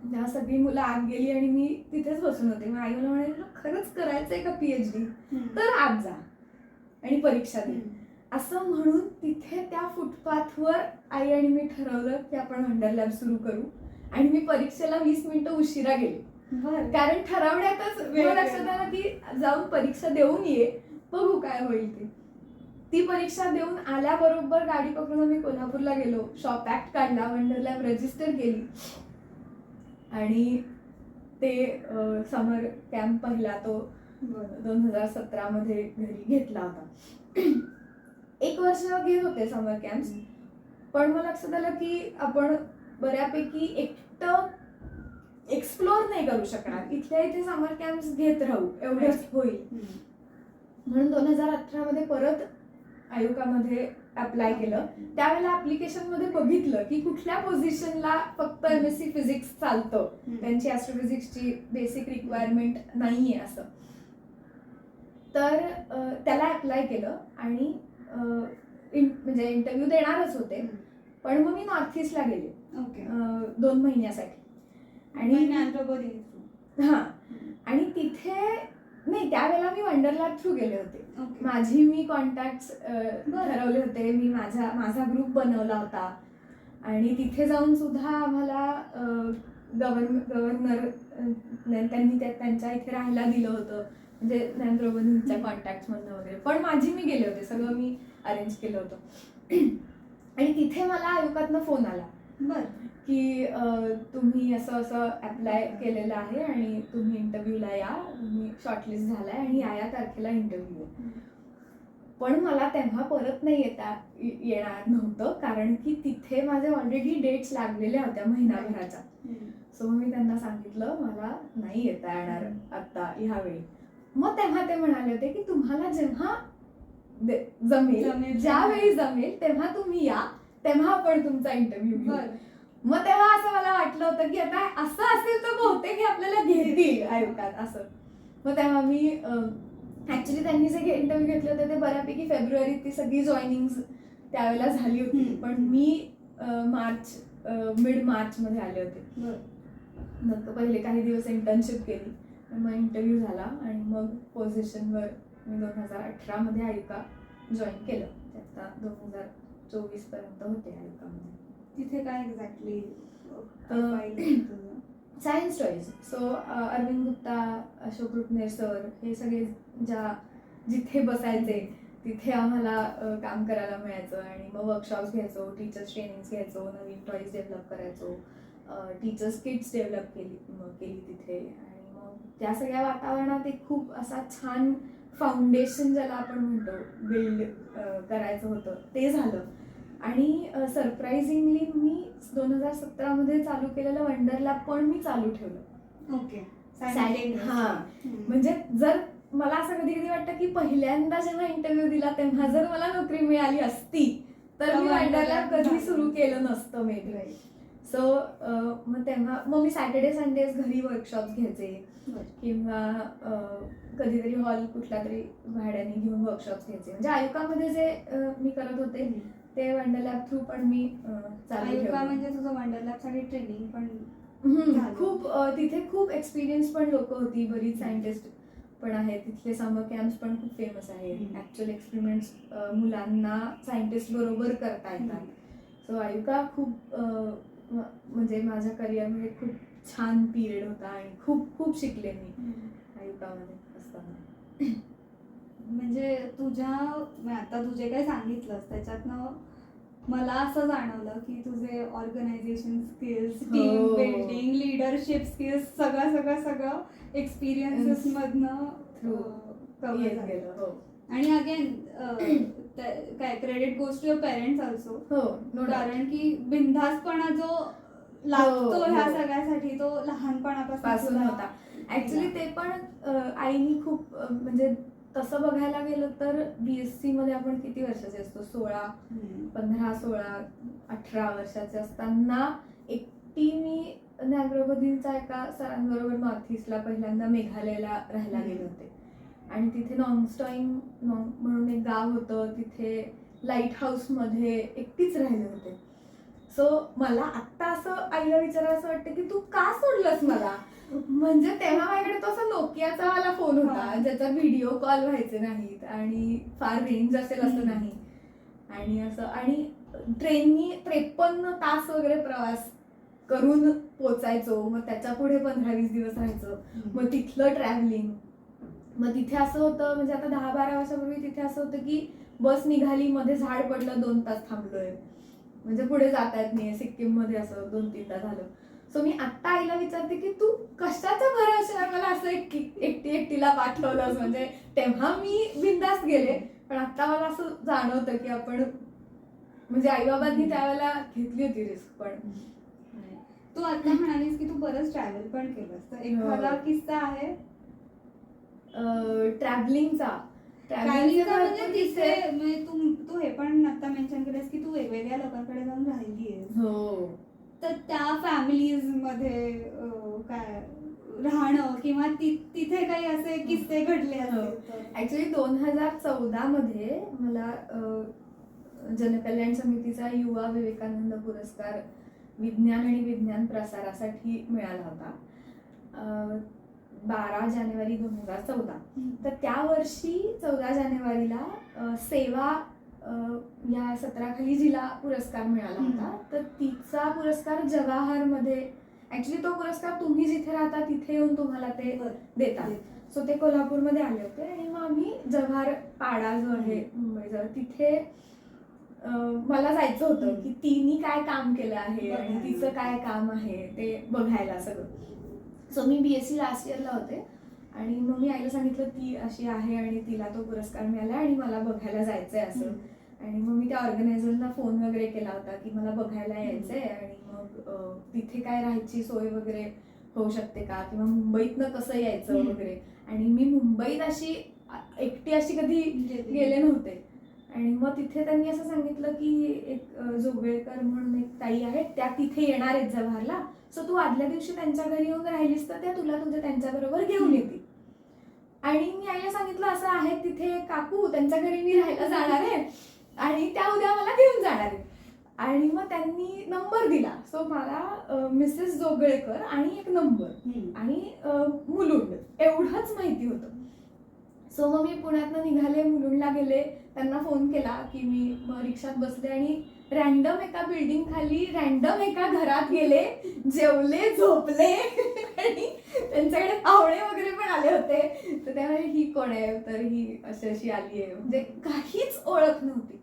तेव्हा सगळी मुलं आत गेली आणि मी तिथेच बसून होते. मग आई मला म्हणाली, तुला खरंच करायचंय का PhD, तर आत जा आणि परीक्षा दे, असं म्हणून तिथे त्या फुटपाथवर आई आणि मी ठरवलं की आपण वंडर लॅब सुरू करू. आणि मी परीक्षेला 20 मिनिटं उशिरा गेले, कारण ठरवण्यातच लक्षात आलं की जाऊन परीक्षा देऊन ये, बघू काय होईल ते. ती परीक्षा देऊन आल्याबरोबर गाडी पकडून आम्ही कोल्हापूरला गेलो, शॉप ऍक्ट काढला, वंडर लॅब रजिस्टर केली आणि ते समर कॅम्प पहिला तो 2017 मध्ये घरी घेतला होता. 1 वर्ष घेत होते समर कॅम्प्स, पण मला लक्षात आलं की आपण बऱ्यापैकी एकटं एक्सप्लोर नाही करू शकणार, इथल्या इथे समर कॅम्प्स घेत राहू एवढंच होईल. म्हणून 2018 मध्ये परत आयुकामध्ये अप्लाय केलं. त्यावेळेला ऍप्लिकेशन मध्ये बघितलं की कुठल्या पोझिशनला फक्त MSc फिजिक्स चालतं, त्यांची ऍस्ट्रोफिजिक्सची बेसिक रिक्वायरमेंट नाहीये असं. तर त्याला अप्लाय केलं आणि म्हणजे इंटरव्ह्यू देणारच होते, पण मग मी नॉर्थ ईस्टला गेले 2 महिन्यासाठी. आणि हा, आणि तिथे नाही, त्यावेळेला मी वंडर लॅब थ्रू गेले होते. मी कॉन्टॅक्ट ठरवले होते, मी माझा ग्रुप बनवला होता आणि तिथे जाऊन सुद्धा आम्हाला गव्हर्नर त्यांनी त्यांच्या इथे राहायला दिलं होतं, म्हणजे नरेंद्र मोदींच्या कॉन्टॅक्ट मधनं वगैरे. पण मी गेले होते, सगळं मी अरेंज केलं होतं. आणि तिथे मला आयुकातनं फोन आला की तुम्ही असं अप्लाय केलेलं आहे आणि तुम्ही इंटरव्ह्यूला या, तुम्ही शॉर्टलिस्ट झालाय आणि या तारखेला इंटरव्ह्यू आहे. पण मला तेव्हा परत नाही येणार नव्हतं, कारण की तिथे माझे ऑलरेडी डेट्स लागलेल्या होत्या महिनाभराच्या. सो मी त्यांना सांगितलं मला नाही येता येणार आता ह्यावेळी. मग तेव्हा ते म्हणाले होते की तुम्हाला जेव्हा जमेल, ज्यावेळी जमेल तेव्हा तुम्ही या, तेव्हा आपण तुमचा इंटरव्ह्यू घेऊ. मग तेव्हा असं मला वाटलं होतं की आता असं असेल तर बहुतेक आपल्याला घेतील आयुकात असं. मग तेव्हा मी ऍक्च्युली त्यांनी जे इंटरव्ह्यू घेतले होते ते बऱ्यापैकी फेब्रुवारीत ती सगळी जॉईनिंग त्यावेळेला झाली होती, पण मी मिड मार्च मध्ये आले होते. नंतर पहिले काही दिवस इंटर्नशिप केली, मग इंटरव्ह्यू झाला आणि मग पोझिशनवर मी 2018 मध्ये आयुका जॉईन केलं. आता 2024 पर्यंत होते आयुकामध्ये. तिथे काय exactly science choice. So Arvind Gupta, Ashok Rupner sir हे सगळे जिथे बसायचे तिथे आम्हाला काम करायला मिळायचं आणि मग वर्कशॉप्स घ्यायचो, टीचर्स ट्रेनिंग्स घ्यायचो, नवीन टॉईज डेव्हलप करायचो, टीचर्स किट्स डेव्हलप केली तिथे. आणि मग त्या सगळ्या वातावरणात एक खूप असा छान फाउंडेशन ज्याला आपण म्हणतो बिल्ड करायचं होतं ते झालं. आणि सरप्राइझिंगली मी 2017 मध्ये चालू केलेलं वंडर लॅब पण मी चालू ठेवलं. हा, म्हणजे जर मला असं कधी कधी वाटतं की पहिल्यांदा जेव्हा इंटरव्ह्यू दिला तेव्हा जर मला नोकरी मिळाली असती तर मी वंडर लॅब कधी सुरू केलं नसतं मे बी. सो मग तेव्हा मी सॅटर्डे संडेज घरी वर्कशॉप्स घ्यायचे किंवा कधीतरी हॉल कुठला तरी भाड्याने घेऊन वर्कशॉप्स घ्यायचे. म्हणजे आयुकामध्ये जे मी करत होते ते वंडर लॅब थ्रू पण मी चालू ठेवलं. म्हणजे तुझं वंडर लॅब साठी ट्रेनिंग पण खूप तिथे खूप एक्सपिरियन्स पण लोक होती, बरीच सायंटिस्ट पण आहेत तिथले. समर कॅम्प्स पण खूप फेमस आहेत, ऍक्च्युअल एक्सपेरिमेंट्स मुलांना सायंटिस्ट बरोबर करता येतात. सो आयुका खूप म्हणजे माझ्या करिअरमध्ये खूप छान पिरियड होता आणि खूप खूप शिकले मी आयुकामध्ये असताना. म्हणजे आता तू जे काही सांगितलंस त्याच्यातनं मला असं जाणवलं की तुझे ऑर्गनायझेशन स्किल्स, टीम हो. बिल्डिंग, लिडरशिप स्किल्स सगळं एक्सपिरियन्सेस मधनं Through. कव्हर येत झालं. गेलं. हो आणि अगेन काय credit goes to your parents also, हो no doubt. कारण की बिनधास्तपणा जो लागतो हो, ह्या हो. सगळ्यासाठी तो लहानपणापासून पासून तुला होता. ऍक्च्युली ते पण आईनी खूप म्हणजे तसं बघायला गेलं तर BSc मध्ये आपण किती वर्षाचे असतो, 15-16-18 वर्षाचे असताना एकटी मी नॅग्रोबधींचा एका सरांबरोबर नॉर्थ ईस्टला पहिल्यांदा मेघालयला राहायला गेले होते. आणि तिथे नॉंगस्टॉईंग म्हणून एक गाव होतं, तिथे लाईट हाऊस मध्ये एकटीच राहिले होते. सो मला आत्ता असं आईला विचारायला असं वाटतं की तू का सोडलंस मला. म्हणजे तेव्हा माझ्याकडे तो असा नोकियाचा वाला फोन होता ज्याचा व्हिडिओ कॉल व्हायचे नाहीत आणि फार रेंज असेल असं नाही. आणि ट्रेननी 53 तास वगैरे प्रवास करून पोचायचो, मग त्याच्या पुढे 15-20 दिवस राहायचो, मग तिथलं ट्रॅव्हलिंग. मग तिथे असं होतं, म्हणजे आता 10-12 वर्षापूर्वी तिथे असं होतं की बस निघाली, मध्ये झाड पडलं, 2 तास थांबलोय, म्हणजे पुढे जाता येत नाही. सिक्कीम मध्ये असं 2-3दा झालं. सो मी आत्ता आईला विचारते की तू कशाच्या भरोश्यावर मला असं एकटीला पाठवलंस. म्हणजे तेव्हा मी बिनधास्त गेले, पण आता मला असं जाणवतं की आपण म्हणजे आई बाबांनी त्यावेळेला घेतली होती रिस्क. पण तू आता म्हणालीस की तू बरंच ट्रॅव्हल पण केलंस, तर एखादा किस्सा आहे ट्रॅव्हलिंगचा? म्हणजे तिथे म्हणजे तू हे पण आता मेन्शन केलंस की तू वेगवेगळ्या लोकांकडे जाऊन राहिलीयस. हो. तर त्या फॅमिलीज मध्ये काय राहणं किंवा तिथे काही असे किस्से घडले असतील? ऍक्च्युली 2014 मध्ये मला जनकल्याण समितीचा युवा विवेकानंद पुरस्कार विज्ञान आणि विज्ञान प्रसारासाठी मिळाला होता, 12 जानेवारी 2014. तर त्या वर्षी 14 जानेवारीला सेवा या सत्राखाली जिला पुरस्कार मिळाला होता, तर तिचा पुरस्कार जवाहर मध्ये, ऍक्च्युली तो पुरस्कार तुम्ही जिथे राहता तिथे येऊन तुम्हाला ते देतात. सो ते कोल्हापूरमध्ये आले होते आणि मग आम्ही जव्हार पाडा जो आहे मुंबईजवळ, तिथे मला जायचं होतं की तिने काय काम केलं आहे आणि तिचं काय काम आहे ते बघायला सगळं. सो मी BSc लास्ट इयरला होते आणि मग मी आईला सांगितलं ती अशी आहे आणि तिला तो पुरस्कार मिळाला आणि मला बघायला जायचंय असं. आणि मग मी त्या ऑर्गनायझरला फोन वगैरे केला होता की मला बघायला यायचंय आणि मग तिथे काय राहायची सोय वगैरे होऊ शकते का, किंवा मुंबईतनं कसं यायचं वगैरे. आणि मी मुंबईत अशी एकटी अशी कधी गेले नव्हते. आणि मग तिथे त्यांनी असं सांगितलं की एक जोगळेकर म्हणून एक ताई आहेत, त्या तिथे येणार आहेत जव्हारला, सो तू आदल्या दिवशी त्यांच्या घरी येऊन राहिलीस तर त्या तुला तुझ्या त्यांच्याबरोबर घेऊन येतील. आणि मी आईला सांगितलं असं आहे तिथे काकू, त्यांच्या घरी मी राहायला जाणार आहे आणि त्या उद्या मला घेऊन जाणार आहेत. आणि मग त्यांनी नंबर दिला. सो मला मिसेस जोगळेकर आणि एक नंबर आणि मुलुंड एवढंच माहिती होतं. सो मग मी पुण्यातनं निघाले, मुलुंडला गेले, त्यांना फोन केला की मी मग रिक्षात बसले आणि रॅन्डम एका बिल्डिंग खाली रॅन्डम एका घरात गेले, जेवले, झोपले. आणि त्यांच्याकडे पाहुणे वगैरे पण आले होते. तर त्यामुळे ही कोण आहे, तर ही अशी अशी आली आहे, म्हणजे काहीच ओळख नव्हती.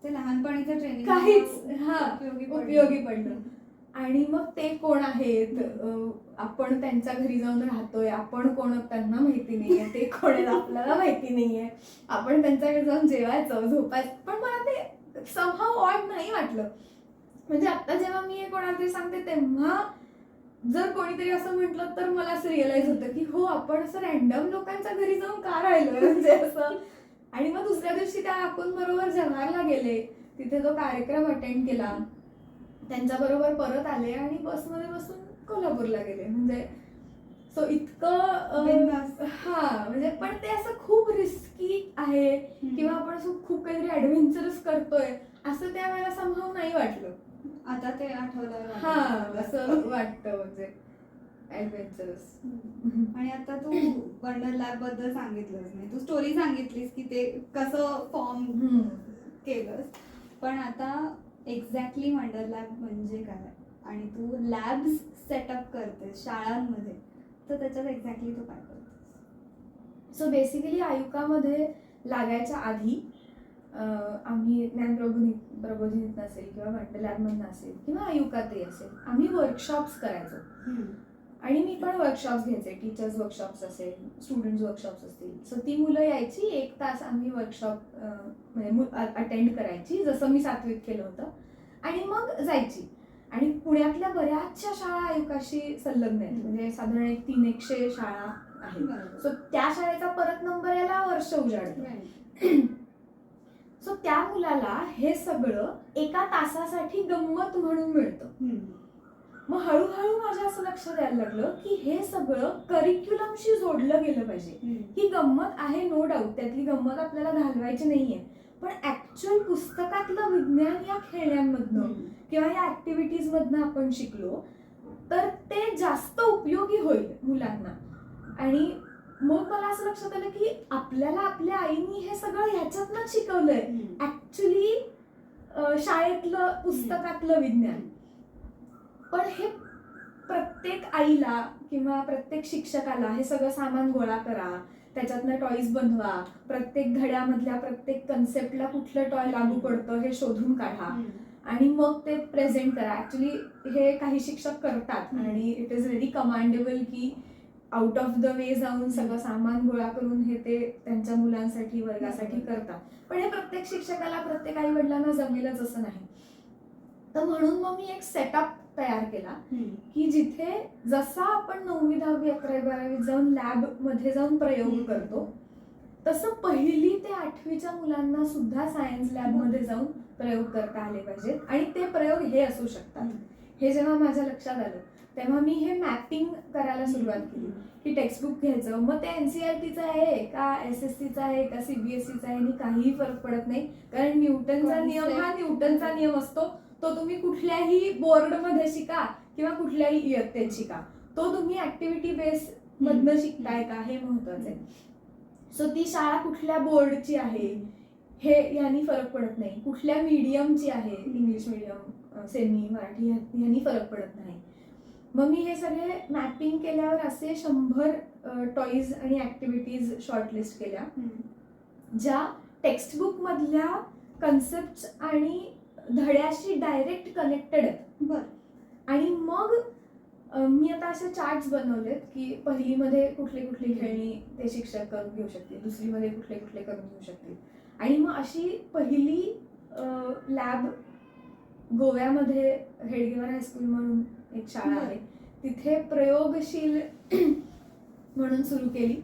ते लहानपणीचं ट्रेनिंग काहीच उपयोगी पडलं. आणि मग ते कोण आहेत, आपण त्यांच्या घरी जाऊन राहतोय, आपण कोण त्यांना माहिती नाहीये, ते कोण आहेत आपल्याला माहिती नाहीये, आपण त्यांच्याकडे जाऊन जेवायचं, झोपायचं. पण मला ते समहाऊ ऑड नाही वाटलं. म्हणजे आता जेव्हा मी हे कोणाला तरी सांगते तेव्हा जर कोणीतरी असं म्हटलं तर मला असं रिअलाइज होतं की हो, आपण असं रॅन्डम लोकांच्या घरी जाऊन का राहिलोय, म्हणजे असं. आणि मग दुसऱ्या दिवशी त्या काकूंबरोबर जव्हारला गेले, तिथे तो कार्यक्रम अटेंड केला, त्यांच्याबरोबर परत आले आणि बसमध्ये बसून कोल्हापूरला गेले. म्हणजे सो इतकं म्हणजे पण ते असं खूप रिस्की आहे किंवा आपण असं खूप काहीतरी ऍडव्हेंचरस करतोय असं त्यावेळेला समजावून नाही वाटलं. आता ते आठवलं असं वाटतं, म्हणजे ऍडव्हेंचरस. आणि आता तू वंडर लॅब बद्दल सांगितलंच नाही, तू स्टोरी सांगितलीस की ते कसं फॉर्म केलंस, पण आता एक्झॅक्टली वंडर लॅब म्हणजे काय? आणि तू लॅब्स सेटअप करतेस शाळांमध्ये, तर त्याच्यात एक्झॅक्टली तू काय करतेस? सो बेसिकली आयुकामध्ये लागायच्या आधी आम्ही प्रबोधिनीतनं असेल किंवा वंडर लॅबमधनं असेल किंवा आयुकातही असेल, आम्ही वर्कशॉप्स करायचो. आणि मी पण वर्कशॉप्स घ्यायचे, टीचर्स वर्कशॉप्स असेल, स्टुडंट्स वर्कशॉप्स असतील. सो ती मुलं यायची, 1 तास आम्ही वर्कशॉप म्हणजे अटेंड करायची, जसं मी 7वीत केलं होतं, आणि मग जायची. आणि पुण्यातल्या बऱ्याचशा शाळा आयुकाशी संलग्न आहेत, म्हणजे साधारण 300 शाळा आहेत. सो त्या शाळेचा परत नंबर यायला वर्ष उजाडतं. सो त्या मुलाला हे सगळं 1 तासासाठी गंमत म्हणून मिळतं. मग हळूहळू माझ्या असं लक्षात यायला लागलं की हे सगळं करिक्युलमशी जोडलं गेलं पाहिजे. ही गंमत आहे, नो डाऊट, त्यातली गंमत आपल्याला घालवायची नाहीये, पण ऍक्च्युअल पुस्तकातलं विज्ञान या खेळण्यांमधनं किंवा या ऍक्टिव्हिटीज मधनं आपण शिकलो तर ते जास्त उपयोगी होईल मुलांना. आणि मग मला असं लक्षात आलं की आपल्याला आपल्या आईनी हे सगळं ह्याच्यातनंच शिकवलंय, ऍक्च्युली शाळेतलं पुस्तकातलं विज्ञान. पण हे प्रत्येक आईला किंवा प्रत्येक शिक्षकाला हे सगळं सामान गोळा करा, त्याच्यातनं टॉईज बनवा, प्रत्येक धड्यामधल्या प्रत्येक कन्सेप्टला कुठलं टॉय लागू पडतं हे शोधून काढा आणि मग ते प्रेझेंट करा. ऍक्च्युली हे काही शिक्षक करतात आणि इट इज व्हेरी कमांडेबल की आउट ऑफ द वे जाऊन सगळं सामान गोळा करून हे ते त्यांच्या मुलांसाठी वर्गासाठी करतात. पण हे प्रत्येक शिक्षकाला, प्रत्येक आई वडिलांना जमेलच असं नाही. तर म्हणून मग मी एक सेटअप तयार केला की जिथे जसा आपण 9वी 10वी 11वी 12वी जाऊन लॅब मध्ये जाऊन प्रयोग करतो, तसं 1ली ते 8वीच्या मुलांना सुद्धा सायन्स लॅब मध्ये जाऊन प्रयोग करता आले पाहिजेत. आणि ते प्रयोग हे असू शकतात. हे जेव्हा माझ्या लक्षात आलं तेव्हा मी हे मॅपिंग करायला सुरुवात केली की टेक्स्टबुक घ्यायचं, मग ते NCERTचं आहे का SSCचं आहे का CBSEचं आहे आणि काहीही फरक पडत नाही, कारण न्यूटनचा नियम हा न्यूटनचा नियम असतो. तो तुम्ही कुठल्याही बोर्डमध्ये शिका किंवा कुठल्याही इयत्तेत शिका, तो तुम्ही ऍक्टिव्हिटी बेस मधनं शिकताय का हे महत्वाचं आहे. सो ती शाळा कुठल्या बोर्डची आहे हे यांनी फरक पडत नाही, कुठल्या मीडियमची आहे, इंग्लिश मीडियम, सेमी, मराठी यांनी फरक पडत नाही. मग मी हे सगळे मॅपिंग केल्यावर असे 100 टॉईज आणि ऍक्टिव्हिटीज शॉर्टलिस्ट केल्या ज्या टेक्स्टबुक मधल्या कन्सेप्ट आणि धड्याशी डायरेक्ट कनेक्टेड आहेत. आणि मग मी आता असे चार्ट्स बनवलेत की 1लीमध्ये कुठली कुठली खेळणी ते शिक्षक करून घेऊ शकतील, 2रीमध्ये कुठले कुठले करून घेऊ शकतील. आणि मग अशी 1ली लॅब गोव्यामध्ये हेडगेवार हायस्कूल म्हणून एक शाळा आहे, तिथे प्रयोगशील म्हणून सुरू केली.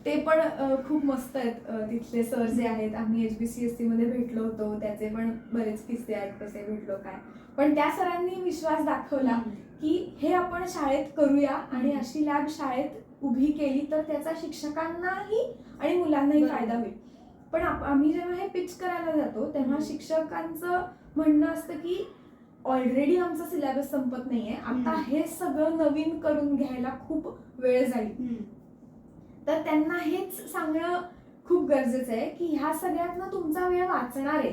ते पण खूप मस्त आहेत. तिथले सर जे आहेत, आम्ही HBCSC मध्ये भेटलो होतो, त्याचे पण बरेच किस्से आहेत कसे भेटलो काय. पण त्या सरांनी विश्वास दाखवला की हे आपण शाळेत करूया आणि अशी लॅब शाळेत उभी केली तर त्याचा शिक्षकांनाही आणि मुलांनाही फायदा होईल. पण आम्ही जेव्हा हे पिच करायला जातो तेव्हा शिक्षकांचं म्हणणं असतं की ऑलरेडी आमचा सिलेबस संपत नाहीये, आता हे सगळं नवीन करून घ्यायला खूप वेळ जाईल. तर त्यांना हेच सांगणं खूप गरजेचं आहे की ह्या सगळ्यातनं तुमचा वेळ वाचणार आहे.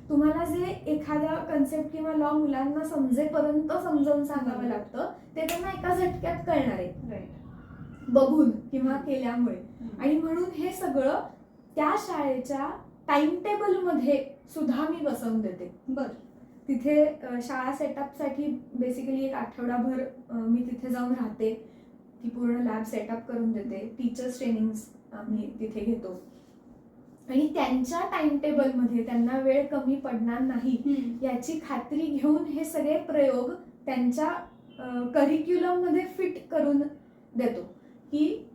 तुम्हाला जे एखादा कन्सेप्ट किंवा लॉ मुलांना समजेपर्यंत समजावून सांगावं लागतं ते त्यांना एका झटक्यात कळणार आहे बघून किंवा केल्यामुळे. आणि म्हणून हे सगळं त्या शाळेच्या टाइम टेबल मध्ये सुद्धा मी बसवून देते. तिथे शाळा सेटअपसाठी बेसिकली 1 आठवडाभर मी तिथे जाऊन राहते, ती पूर्ण लॅब सेटअप करून देते, टीचर्स ट्रेनिंग्स आम्ही तिथे घेतो आणि त्यांच्या टाइम टेबलमध्ये त्यांना वेळ कमी पडणार नाही याची खात्री घेऊन हे सगळे प्रयोग त्यांच्या करिक्युलम मध्ये फिट करून देतो. की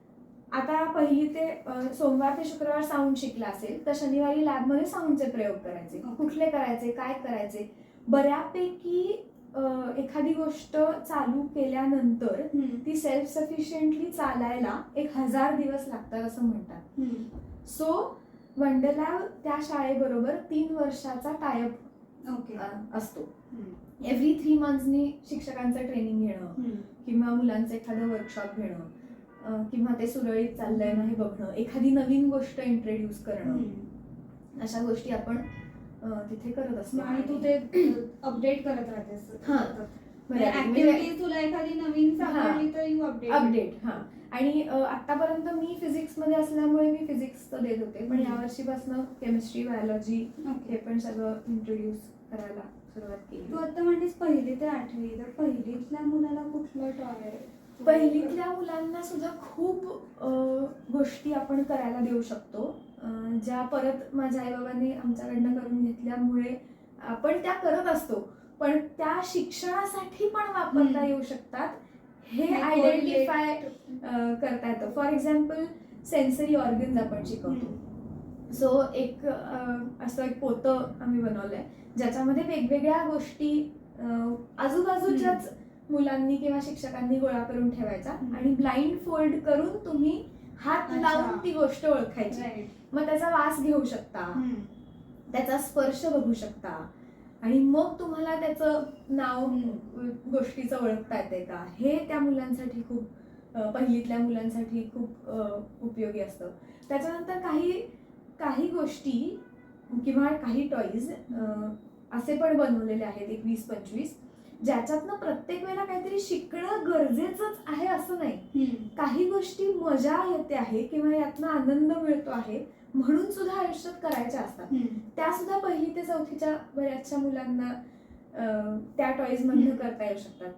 आता 1ली ते सोमवार ते शुक्रवार साऊंड शिकला असेल तर शनिवारी लॅबमध्ये साऊंडचे प्रयोग करायचे, कुठले करायचे, काय करायचे. बऱ्यापैकी एखादी गोष्ट चालू केल्यानंतर ती सेल्फ सफिशियंटली चालायला 1000 दिवस लागतात असं म्हणतात. सो वंडर लॅब त्या शाळेबरोबर 3 वर्षाचा टायअप असतो. एव्हरी 3 मंथ्सनी शिक्षकांचं ट्रेनिंग घेणं किंवा मुलांचं एखादं वर्कशॉप घेणं किंवा ते सुरळीत चाललंय ना हे बघणं, एखादी नवीन गोष्ट इंट्रोड्यूस करणं, अशा गोष्टी आपण तिथे करत असतो. आणि तू ते अपडेट करत राहतेस. ऍक्टिव्हिटीज तुला एखादी नवीन सापडली तर यू अपडेट. हा, आणि आतापर्यंत मी फिजिक्समध्ये असल्यामुळे मी फिजिक्स तर देत होते, पण यावर्षीपासून केमिस्ट्री, बायोलॉजी हे पण सगळं इंट्रोड्यूस करायला सुरुवात केली. तू आता म्हणतेस 1ली ते 8वी, तर पहिलीतल्या मुलाला कुठलं टॉय? पहिलीतल्या मुलांना सुद्धा खूप गोष्टी आपण करायला देऊ शकतो, ज्या परत माझ्या आईबाबांनी आमच्याकडनं करून घेतल्यामुळे आपण त्या करत असतो, पण त्या शिक्षणासाठी पण वापरता येऊ शकतात हे आयडेंटिफाय करता येतं. फॉर एक्झाम्पल सेन्सरी ऑर्गन्स आपण शिकवतो. सो एक असं एक पोतं आम्ही बनवलंय ज्याच्यामध्ये वेगवेगळ्या गोष्टी आजूबाजूच्याच मुलांनी किंवा शिक्षकांनी गोळा करून ठेवायचा आणि ब्लाइंड फोल्ड करून तुम्ही हात लावून ती गोष्ट ओळखायची. मग त्याचा वास घेऊ शकता, त्याचा स्पर्श बघू शकता, आणि मग तुम्हाला त्याचं नाव गोष्टीचं ओळखता येते का, हे त्या मुलांसाठी खूप पहिलीतल्या मुलांसाठी खूप उपयोगी असतं. त्याच्यानंतर काही गोष्टी किंवा काही टॉईज असे पण बनवलेले आहेत, एक 20-25, ज्याच्यातनं प्रत्येक वेळेला काहीतरी शिकणं गरजेचंच आहे असं नाही. काही गोष्टी मजा येते आहे किंवा यातनं आनंद मिळतो आहे म्हणून सुद्धा आयुष्यात करायच्या असतात. त्या सुद्धा 1ली ते 4थीच्या बऱ्याचशा मुलांना त्या टॉईज मधनं करता येऊ शकतात.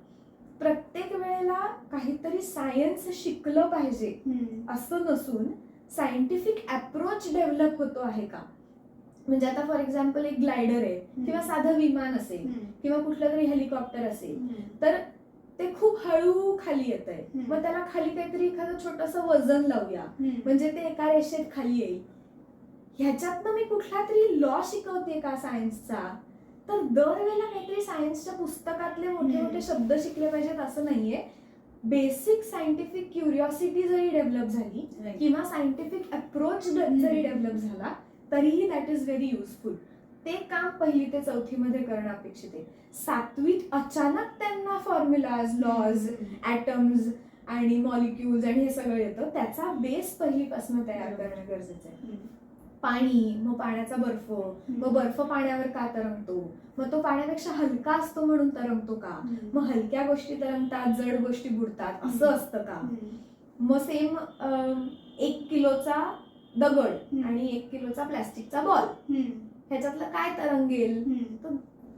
प्रत्येक वेळेला काहीतरी सायन्स शिकलं पाहिजे असं नसून सायंटिफिक अप्रोच डेव्हलप होतो आहे का. म्हणजे आता फॉर एक्झाम्पल एक ग्लायडर आहे किंवा साधं विमान असेल किंवा कुठलं तरी हेलिकॉप्टर असेल, तर ते खूप हळू खाली येत आहे, मग त्याला खाली काहीतरी एखादं छोटंसं वजन लावूया म्हणजे ते एका रेषेत खाली येईल. ह्याच्यातनं मी कुठला तरी लॉ शिकवते का सायन्सचा, तर दरवेळेला काहीतरी सायन्सच्या पुस्तकातले मोठे मोठे शब्द शिकले पाहिजेत असं नाहीये. बेसिक सायंटिफिक क्युरिओसिटी जरी डेव्हलप झाली किंवा सायंटिफिक अप्रोच जरी डेव्हलप झाला तरीही दॅट इज व्हेरी युजफुल. ते काम 1ली ते 4थी मध्ये करणं अपेक्षित आहे. 7वीत अचानक त्यांना फॉर्म्युलाज, लॉज, ॲटम्स आणि मॉलिक्युल्स आणि हे सगळं येतं. त्याचा बेस 1लीपासून तयार करणं गरजेचं आहे. पाणी, मग पाण्याचा बर्फ, मग बर्फ पाण्यावर का तरंगतो, मग तो पाण्यापेक्षा हलका असतो म्हणून तरंगतो का, मग हलक्या गोष्टी तरंगतात, जड गोष्टी बुडतात असं असतं का. मग सेम 1 किलोचा दगड आणि 1 किलोचा प्लॅस्टिकचा बॉल, ह्याच्यातलं काय तरंगेल, तर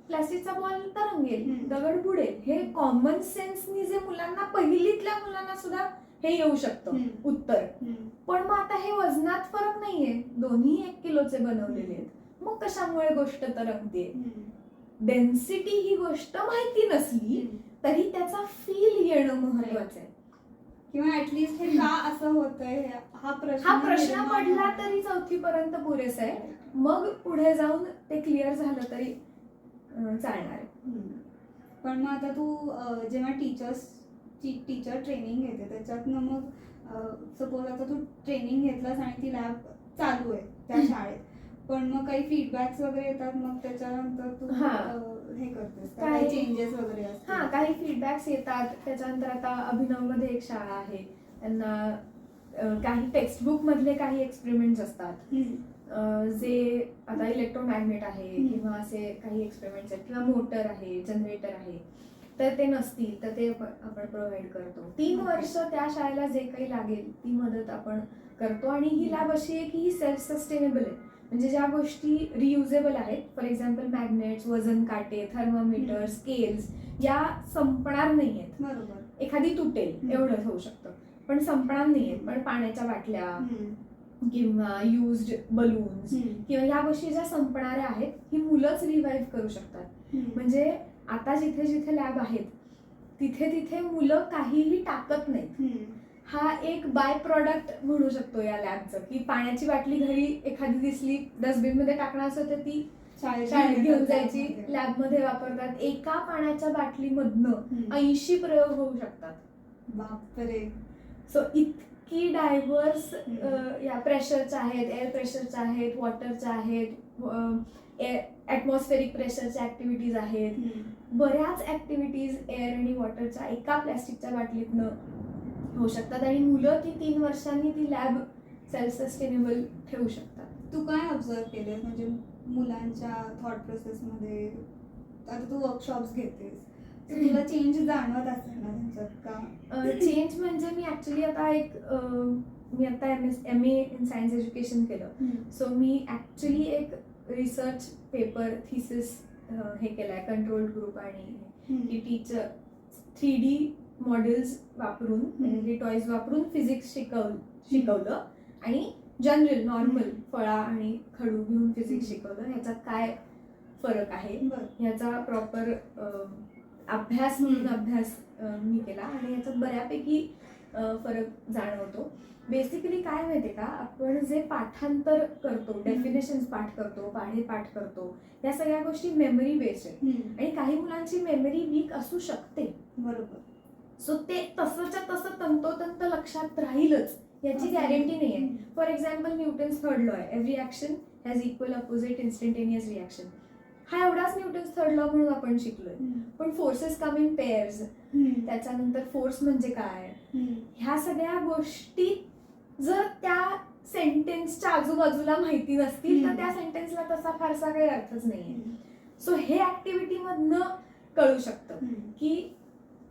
प्लॅस्टिकचा बॉल तरंगेल, दगड बुडेल. हे कॉमन सेन्सनी जे मुलांना, पहिलीतल्या मुलांना सुद्धा हे येऊ शकतं उत्तर. पण मग आता हे वजनात फरक नाहीये, दोन्ही 1 किलोचे बनवलेले आहेत, मग कशामुळे गोष्ट तरंगते. डेन्सिटी ही गोष्ट माहिती नसली तरी त्याचा फील येणं महत्वाचं आहे. किंवा ऍटलीस्ट हे का असं होतंय हा प्रश्न पडला तरी 4थी पर्यंत पुरेसं आहे. मग पुढे जाऊन ते क्लिअर झालं तरी चालणार आहे. पण मग आता तू जेव्हा टीचर ट्रेनिंग घेते त्याच्यातनं मग सपोज आता तू ट्रेनिंग घेतलास आणि ती लॅब चालू आहे त्या शाळेत, पण मग काही फीडबॅक्स वगैरे येतात, मग त्याच्यानंतर तू हे करतेस काही चेंजेस वगैरे असतात? हा, काही फीडबॅक्स येतात. त्याच्यानंतर आता अभिनवमध्ये एक शाळा आहे, त्यांना काही टेक्स्टबुक मधले काही एक्सपेरिमेंट्स असतात जे आता इलेक्ट्रोमॅग्नेट आहे किंवा असे काही एक्सपेरिमेंट्स आहेत किंवा मोटर आहे, जनरेटर आहे, तर ते नसतील तर ते आपण प्रोव्हाइड करतो. 3 वर्ष त्या शाळेला जे काही लागेल ती मदत आपण करतो. आणि ही लॅब अशी आहे की ही सेल्फ सस्टेनेबल आहे, म्हणजे ज्या गोष्टी रियुजेबल आहेत, फॉर एक्झाम्पल मॅग्नेट्स, वजन काटे, थर्मामीटर, स्केल्स, या संपणार नाहीयेत. बरोबर, एखादी तुटेल एवढं होऊ शकतं पण संपणार नाहीयेत. पण पाण्याच्या बाटल्या किंवा युज्ड बलून्स किंवा ह्या गोष्टी ज्या संपणाऱ्या आहेत ही मुलंच रिवाईव्ह करू शकतात. म्हणजे आता जिथे जिथे लॅब आहेत तिथे तिथे मुलं काहीही टाकत नाहीत. हा एक बाय प्रॉडक्ट म्हणू शकतो या लॅबचं, की पाण्याची बाटली घरी एखादी दिसली डस्टबिन मध्ये टाकणार असेल तर ती शाळेत घेऊन जायची, लॅब मध्ये वापरतात. एका पाण्याच्या बाटलीमधनं 80 प्रयोग होऊ शकतात. बापरे. सो इतकी डायव्हर्स या प्रेशरच्या आहेत, एअर प्रेशरच्या आहेत, वॉटरच्या आहेत, ॲटमॉस्फेरिक प्रेशरच्या ऍक्टिव्हिटीज आहेत. बऱ्याच ऍक्टिव्हिटीज एअर आणि वॉटरच्या एका प्लॅस्टिकच्या बाटलीतनं होऊ शकतात आणि मुलं ती 3 वर्षांनी ती लॅब सेल्फ सस्टेनेबल ठेवू शकतात. तू काय ऑब्झर्व केले म्हणजे मुलांच्या थॉट प्रोसेसमध्ये? आता तू वर्कशॉप्स घेतेस, तुला चेंज जाणवत असेल ना त्यांच्यात का? चेंज म्हणजे मी ऍक्च्युली आता मी आता M A in science education केलं. सो मी ऍक्च्युली एक रिसर्च पेपर थिसिस हे केलाय कंट्रोल ग्रुप आणि की टीचर 3D मॉडेल्स वापरून म्हणजे टॉयज वापरून फिजिक्स शिकवलं आणि जनरल नॉर्मल फळा आणि खडू घेऊन फिजिक्स शिकवलं. ह्याच्यात काय फरक आहे ह्याचा प्रॉपर अभ्यास मी केला आणि ह्याच्यात बऱ्यापैकी फरक जाणवतो. बेसिकली काय माहितीये का, आपण जे पाठांतर करतो, डेफिनेशन्स पाठ करतो, पाढे पाठ करतो, या सगळ्या गोष्टी मेमरी बेस्ड आहेत आणि काही मुलांची मेमरी वीक असू शकते. बरोबर. सो ते तसंच्या तसं तंतोतंत लक्षात राहीलच याची गॅरंटी नाही आहे. For example Newton's third law आहे, every action has equal opposite instantaneous reaction. हा एवढाच न्यूटन्स थर्ड लॉ म्हणून आपण शिकलोय. पण फोर्सेस कम इन पेअर्स, त्याच्यानंतर फोर्स म्हणजे काय, ह्या सगळ्या गोष्टी जर त्या सेंटेन्सच्या आजूबाजूला माहिती नसतील तर त्या सेंटेन्सला तसा फारसा काही अर्थच नाहीये. सो हे ऍक्टिव्हिटी मधनं कळू शकतं की,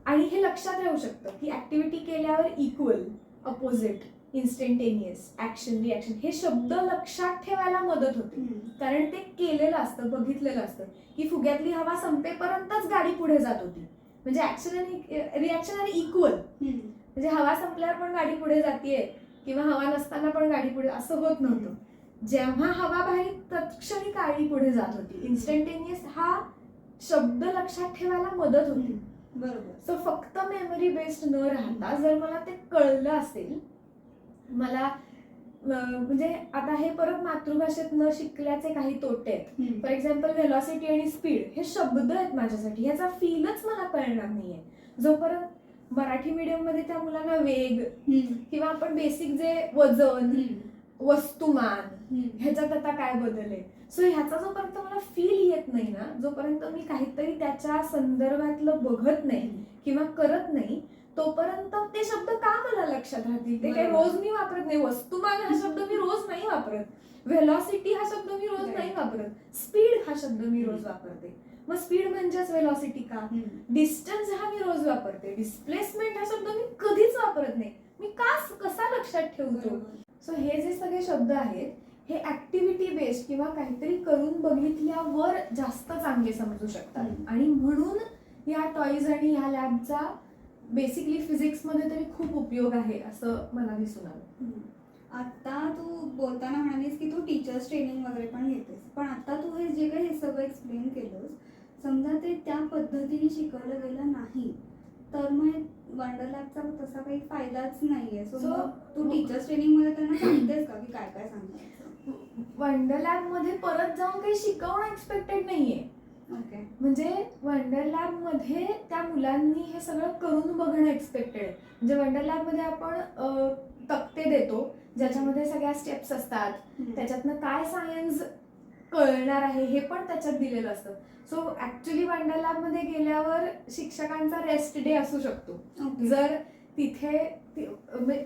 आणि हे लक्षात राहू शकतं की ऍक्टिव्हिटी केल्यावर equal, opposite, instantaneous, action, reaction हे शब्द लक्षात ठेवायला मदत होते. कारण ते केलेलं असतं, बघितलेलं असतं की फुग्यातली हवा संपेपर्यंतच गाडी पुढे जात होती. म्हणजे ऍक्शन आणि रिॲक्शन आणि इक्वल, म्हणजे हवा संपल्यावर पण गाडी पुढे जातीये किंवा हवा नसताना पण गाडी पुढे, असं होत नव्हतं. जेव्हा हवा बाहेर तत्क्षणी गाडी पुढे जात होती. इन्स्टंटेनियस हा शब्द लक्षात ठेवायला मदत होती. बरोबर. सो फक्त मेमरी बेस्ड न राहता जर मला ते कळलं असेल, मला म्हणजे आता हे परत मातृभाषेत न शिकल्याचे काही तोटे आहेत. फॉर एक्झाम्पल व्हेलॉसिटी आणि स्पीड हे शब्द आहेत माझ्यासाठी, ह्याचा फीलच मला कळणार नाहीये जोपर्यंत मराठी मीडियम मध्ये त्या मुलांना वेग किंवा आपण बेसिक जे वजन, वस्तुमान, ह्याच्यात आता काय बदल आहे, सो ह्याचा जोपर्यंत मला फील येत नाही ना, जोपर्यंत मी काहीतरी त्याच्या संदर्भातलं बघत नाही किंवा करत नाही, तोपर्यंत ते शब्द का मला लक्षात राहतील? ते काही रोज मी वापरत नाही. वस्तुमान हा शब्द मी रोज नाही वापरत, व्हेलॉसिटी हा शब्द मी रोज नाही वापरत, स्पीड हा शब्द मी रोज वापरते. मग स्पीड म्हणजेच व्हेलॉसिटी का? डिस्टन्स हा मी रोज वापरते, डिस्प्लेसमेंट हा शब्द मी कधीच वापरत नाही. मी कसा लक्षात ठेवतो? सो हे जे सगळे शब्द आहेत हे ऍक्टिव्हिटी बेस्ड किंवा काहीतरी करून बघितल्यावर जास्त चांगले समजू शकतात. आणि म्हणून या टॉईज आणि या लॅबचा बेसिकली फिजिक्स मध्ये तरी खूप उपयोग आहे असं मला दिसून आलं. आता तू बोलताना म्हणालीस की तू टीचर्स ट्रेनिंग वगैरे पण घेतेस, पण आता तू हे जे काही हे सगळं एक्सप्लेन केलंस, समजा ते त्या पद्धतीने शिकवलं गेलं नाही तर मग वंडर लॅबचा तसा काही फायदाच नाहीये. सो तू टीचर्स ट्रेनिंग मध्ये त्यांना सांगतेस का की काय काय सांगायचं? वंडर लॅब मध्ये परत जाऊन काही शिकवणं एक्सपेक्टेड नाहीये. ओके. म्हणजे वंडर लॅब मध्ये त्या मुलांनी हे सगळं करून बघणं एक्सपेक्टेड आहे. म्हणजे वंडर लॅब मध्ये आपण तक्ते देतो ज्याच्यामध्ये सगळ्या स्टेप्स असतात, त्याच्यातनं काय सायन्स कळणार आहे हे पण त्याच्यात दिलेलं असतं. सो ऍक्च्युली वंडर लॅब मध्ये गेल्यावर शिक्षकांचा रेस्ट डे असू शकतो. जर तिथे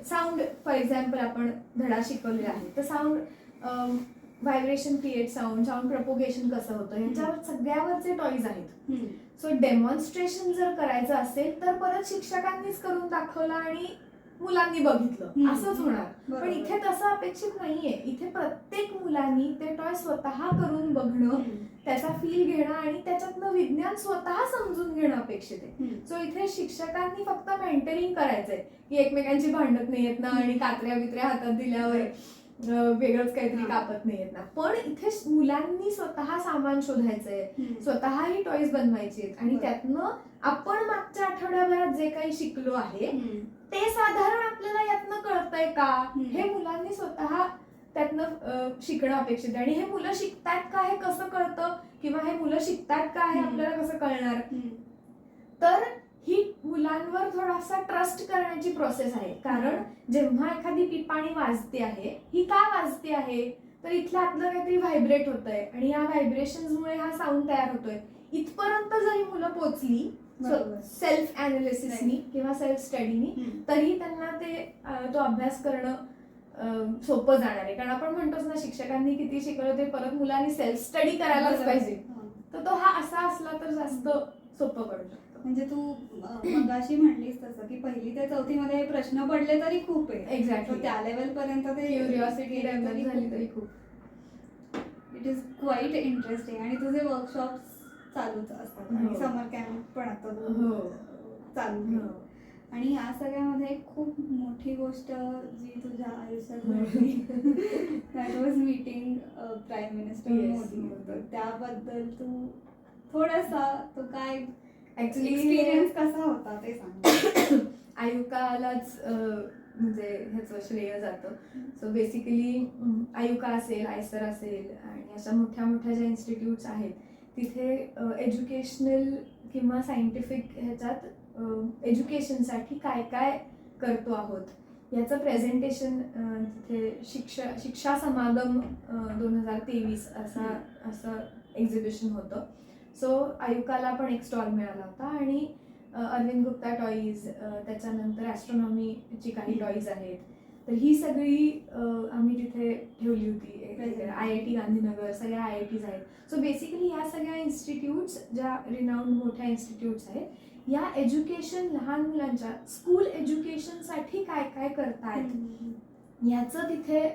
साऊंड फॉर एक्झाम्पल आपण धडा शिकवलेला आहे तर sound vibration create sound propagation कसं होतं ह्याच्यावर सगळ्यावरचे टॉईज आहेत. सो डेमॉन्स्ट्रेशन जर करायचं असेल तर परत शिक्षकांनीच करून दाखवलं आणि मुलांनी बघितलं असंच होणार. पण इथे तसं अपेक्षित नाहीये. इथे प्रत्येक मुलांनी ते टॉय स्वतः करून बघणं, त्याचा फील घेणं आणि त्याच्यातनं विज्ञान स्वतः समजून घेणं अपेक्षित आहे. सो इथे शिक्षकांनी फक्त मेंटरिंग करायचंय की एकमेकांची भांडत नाहीयेत ना आणि कात्र्या बित्र्या हातात दिल्यावर वेगळंच काहीतरी कापत नाहीयेत ना. पण इथे मुलांनी स्वतः सामान शोधायचंय, स्वतःही टॉईज बनवायचे आणि त्यातनं आपण मागच्या आठवड्याभरात जे काही शिकलो आहे ते साधारण आपल्याला यातनं कळतंय का हे मुलांनी स्वतः त्यातनं शिकणं अपेक्षित आहे. आणि हे मुलं शिकतायत का हे कसं कळतं किंवा हे मुलं शिकतायत का हे आपल्याला कसं कळणार? तर ही मुलांवर थोडासा ट्रस्ट करण्याची प्रोसेस आहे. कारण जेव्हा एखादी पिपाणी वाजते आहे, ही का वाजते आहे तर इथलं आपलं काहीतरी व्हायब्रेट होतंय आणि या व्हायब्रेशन्समुळे हा साऊंड तयार होतोय. इथपर्यंत जरी मुलं पोहोचली सेल्फ अनालिसिसनी किंवा सेल्फ स्टडीनी तरी त्यांना तो अभ्यास करणं सोपं जाणार आहे. कारण आपण म्हणतोच ना शिक्षकांनी किती शिकवलं ते परत मुलांनी सेल्फ स्टडी करायलाच पाहिजे. तर तो हा असा असला तर जास्त जास्त सोपं पडू शकतं. म्हणजे तू मगाशी म्हणलीस तसं की 1ली ते 4थी मध्ये हे प्रश्न पडले तरी खूप आहे. एक्झॅक्टली. तर त्या लेवल पर्यंत ते क्युरिओसिटी केलं डेव्हलप झाली तरी खूप. It is quite interesting. आणि तुझे वर्कशॉप्स चालूच असतात आणि हो. समर कॅम्प पण आता तू हो. चालू केलं. आणि या सगळ्यामध्ये एक खूप मोठी गोष्ट जी तुझ्या आयुष्यात घडली that was meeting prime minister Yes. Modi. तर त्याबद्दल तू थोडासा तो काय ऍक्च्युली एक्सपिरियन्स कसा होता ते सांग. आयुकालाच म्हणजे ह्याचं श्रेय जातं. सो बेसिकली आयुका असेल, आयसर असेल आणि अशा मोठ्या मोठ्या ज्या इन्स्टिट्यूट्स आहेत तिथे एज्युकेशनल किंवा सायंटिफिक ह्याच्यात एज्युकेशनसाठी काय काय करतो आहोत याचं प्रेझेंटेशन तिथे शिक्षा समागम 2023 असं एक्झिबिशन होतं. सो आयुकाला पण एक स्टॉल मिळाला होता आणि अरविंद गुप्ता टॉईज, त्याच्यानंतर ॲस्ट्रॉनॉमीची काही टॉईज आहेत. तर ही सगळी आम्ही तिथे ठेवली होती. IIT गांधीनगर, सगळ्या IITs आहेत. सो बेसिकली या सगळ्या इन्स्टिट्यूट्स ज्या रिनाऊंड मोठ्या इन्स्टिट्यूट्स आहेत या एज्युकेशन लहान मुलांच्या स्कूल एज्युकेशनसाठी काय काय करतायत याचं तिथे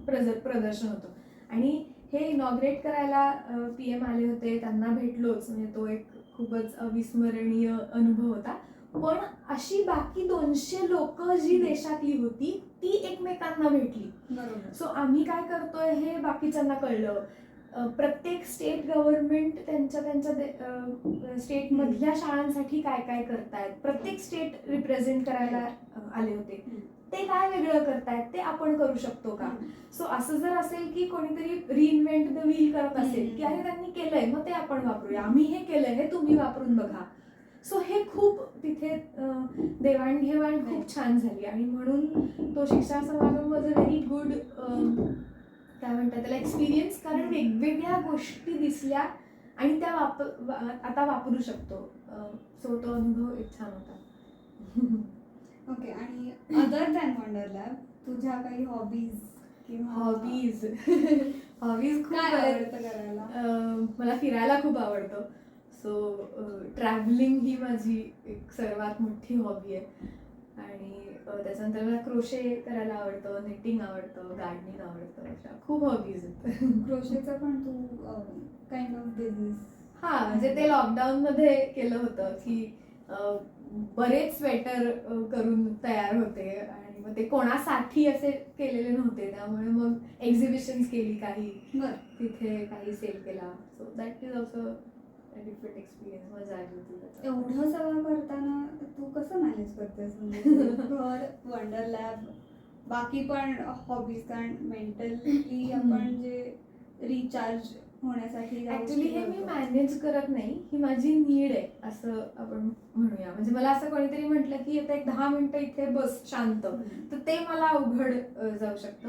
प्रदर्शन होतं. आणि हे इनॉग्रेट करायला PM आले होते, त्यांना भेटलोच. म्हणजे तो एक खूपच अविस्मरणीय अनुभव होता. पण अशी बाकी 200 लोक जी देशातली होती ती एकमेकांना भेटली. बरोबर. सो आम्ही काय करतोय हे बाकीच्यांना कळलं. प्रत्येक स्टेट गव्हर्नमेंट त्यांच्या स्टेट मधल्या शाळांसाठी काय काय करतायत, प्रत्येक स्टेट रिप्रेझेंट करायला आले होते. ते काय वेगळं करतायत ते आपण करू शकतो का. सो असं जर असेल की कोणीतरी रिइन्व्हेंट द व्हील करत असेल की अरे त्यांनी केलंय मग ते आपण वापरूया, आम्ही हे केलंय हे तुम्ही वापरून बघा. सो हे खूप तिथे देवाणघेवाण खूप छान झाली. आणि म्हणून तो शिक्षा समागम वॉज अ व्हेरी गुड काय म्हणतात त्याला एक्सपिरियन्स. कारण वेगवेगळ्या गोष्टी दिसल्या आणि त्या आता वापरू शकतो. सो तो अनुभव एक छान होता. ओके. आणि अदर दॅन वंडर लॅब तुझ्या काही हॉबीज किंवा हॉबीज खूप काय आहेत. आवडतं करायला? मला फिरायला खूप आवडतं. सो ट्रॅव्हलिंग ही माझी एक सर्वात मोठी हॉबी आहे. आणि त्याच्यानंतर मला क्रोशे करायला आवडतं, निटिंग आवडतं, गार्डनिंग आवडतं. अशा खूप हॉबीज आहेत. क्रोशेचं पण तू काइंड ऑफ बिझनेस? हा, म्हणजे ते लॉकडाऊन मध्ये केलं होतं की बरेच स्वेटर करून तयार होते आणि मग ते कोणासाठी असे केलेले नव्हते. त्यामुळे मग एक्झिबिशन्स केली काही, तिथे काही सेल केला. So that is also different experience. मजा आली होती. एवढं सगळं करताना तू कसं मॅनेज करतेस? म्हणजे घर, वंडर लॅब, बाकी पण हॉबीज. कारण मेंटली आपण जे रिचार्ज होण्यासाठी ऍक्च्युली हे मी मॅनेज करत नाही, ही माझी नीड आहे असं आपण म्हणूया. म्हणजे मला असं कोणीतरी म्हटलं की आता एक 10 मिनिटं इथे बस शांत, तर ते मला अवघड जाऊ शकतं.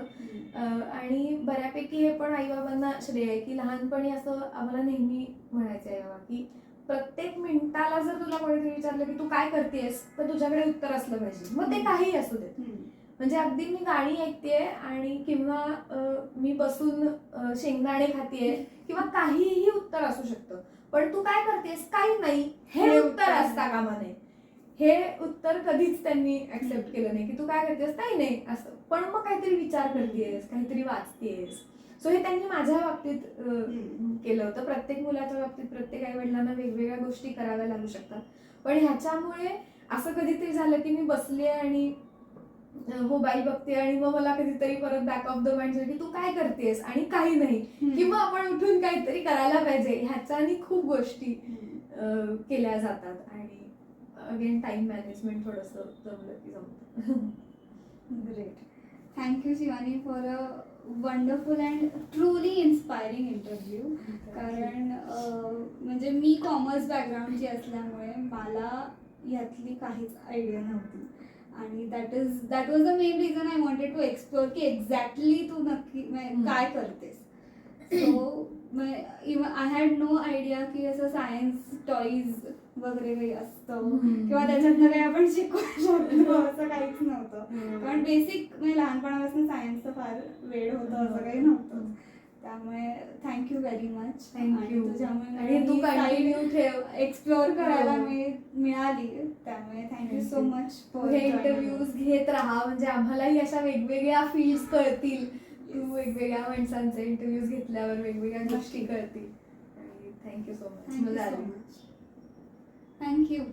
आणि बऱ्यापैकी हे पण आईबाबांना श्रेय आहे की लहानपणी असं आम्हाला नेहमी म्हणायचं आहे बाबा की प्रत्येक मिनिटाला जर तुला कोणीतरी विचारलं की तू काय करतेस तर तुझ्याकडे उत्तर असलं पाहिजे, मग ते काहीही असू दे. म्हणजे अगदी मी गाणी ऐकतेय आणि किंवा मी बसून शेंगदाणे खातेय किंवा काहीही उत्तर असू शकतं, पण तू काय करतेस? काही नाही, हे उत्तर असता कामा नये. हे उत्तर कधीच त्यांनी ऍक्सेप्ट केलं नाही की तू काय करतेस? काही नाही असं. पण मग काहीतरी विचार करतेस, काहीतरी वाचतेस. सो हे त्यांनी माझ्या बाबतीत केलं होतं. प्रत्येक मुलाच्या बाबतीत प्रत्येक आई वडिलांना वेगवेगळ्या गोष्टी कराव्या लागू शकतात. पण ह्याच्यामुळे असं कधीतरी झालं की मी बसले आणि मोबाईल बघते आणि मग मला कधीतरी परत बॅक ऑफ द माइंड की तू काय करतेस आणि काही नाही, किंवा आपण उठून काहीतरी करायला पाहिजे. ह्याच्यानी खूप गोष्टी केल्या जातात. आणि अगेन टाइम मॅनेजमेंट थोडंसं जमलं की जमतं. Great. Thank you Shivani for a wonderful and truly inspiring interview. कारण म्हणजे मी कॉमर्स बॅकग्राऊंडची असल्यामुळे मला यातली काहीच आयडिया नव्हती. आणि that was the main reason I wanted to explore की एक्झॅक्टली तू नक्की काय करतेस. So even I had no idea की असं सायन्स टॉईज वगैरे काही असतं किंवा त्याच्यातनं काही आपण शिकू शकतो असं काहीच नव्हतं. कारण बेसिक म्हणजे लहानपणापासून सायन्सचं फार वेळ होतं असं काही नव्हतं. त्यामुळे थँक्यू व्हेरी मच. थँक्यू. तुझ्यामुळे आणि तू कंटिन्यू ठेव. एक्सप्लोअर करायला हो. मिळाली, त्यामुळे थँक्यू सो मच हे इंटरव्ह्यूज घेत राहा, म्हणजे आम्हालाही अशा वेगवेगळ्या फील्ड्स कळतील. तू वेगवेगळ्या माणसांचे इंटरव्ह्यूज घेतल्यावर वेगवेगळ्या गोष्टी कळतील. आणि थँक्यू सो मच. थँक्यू मजा सो आली. मच. थँक्यू.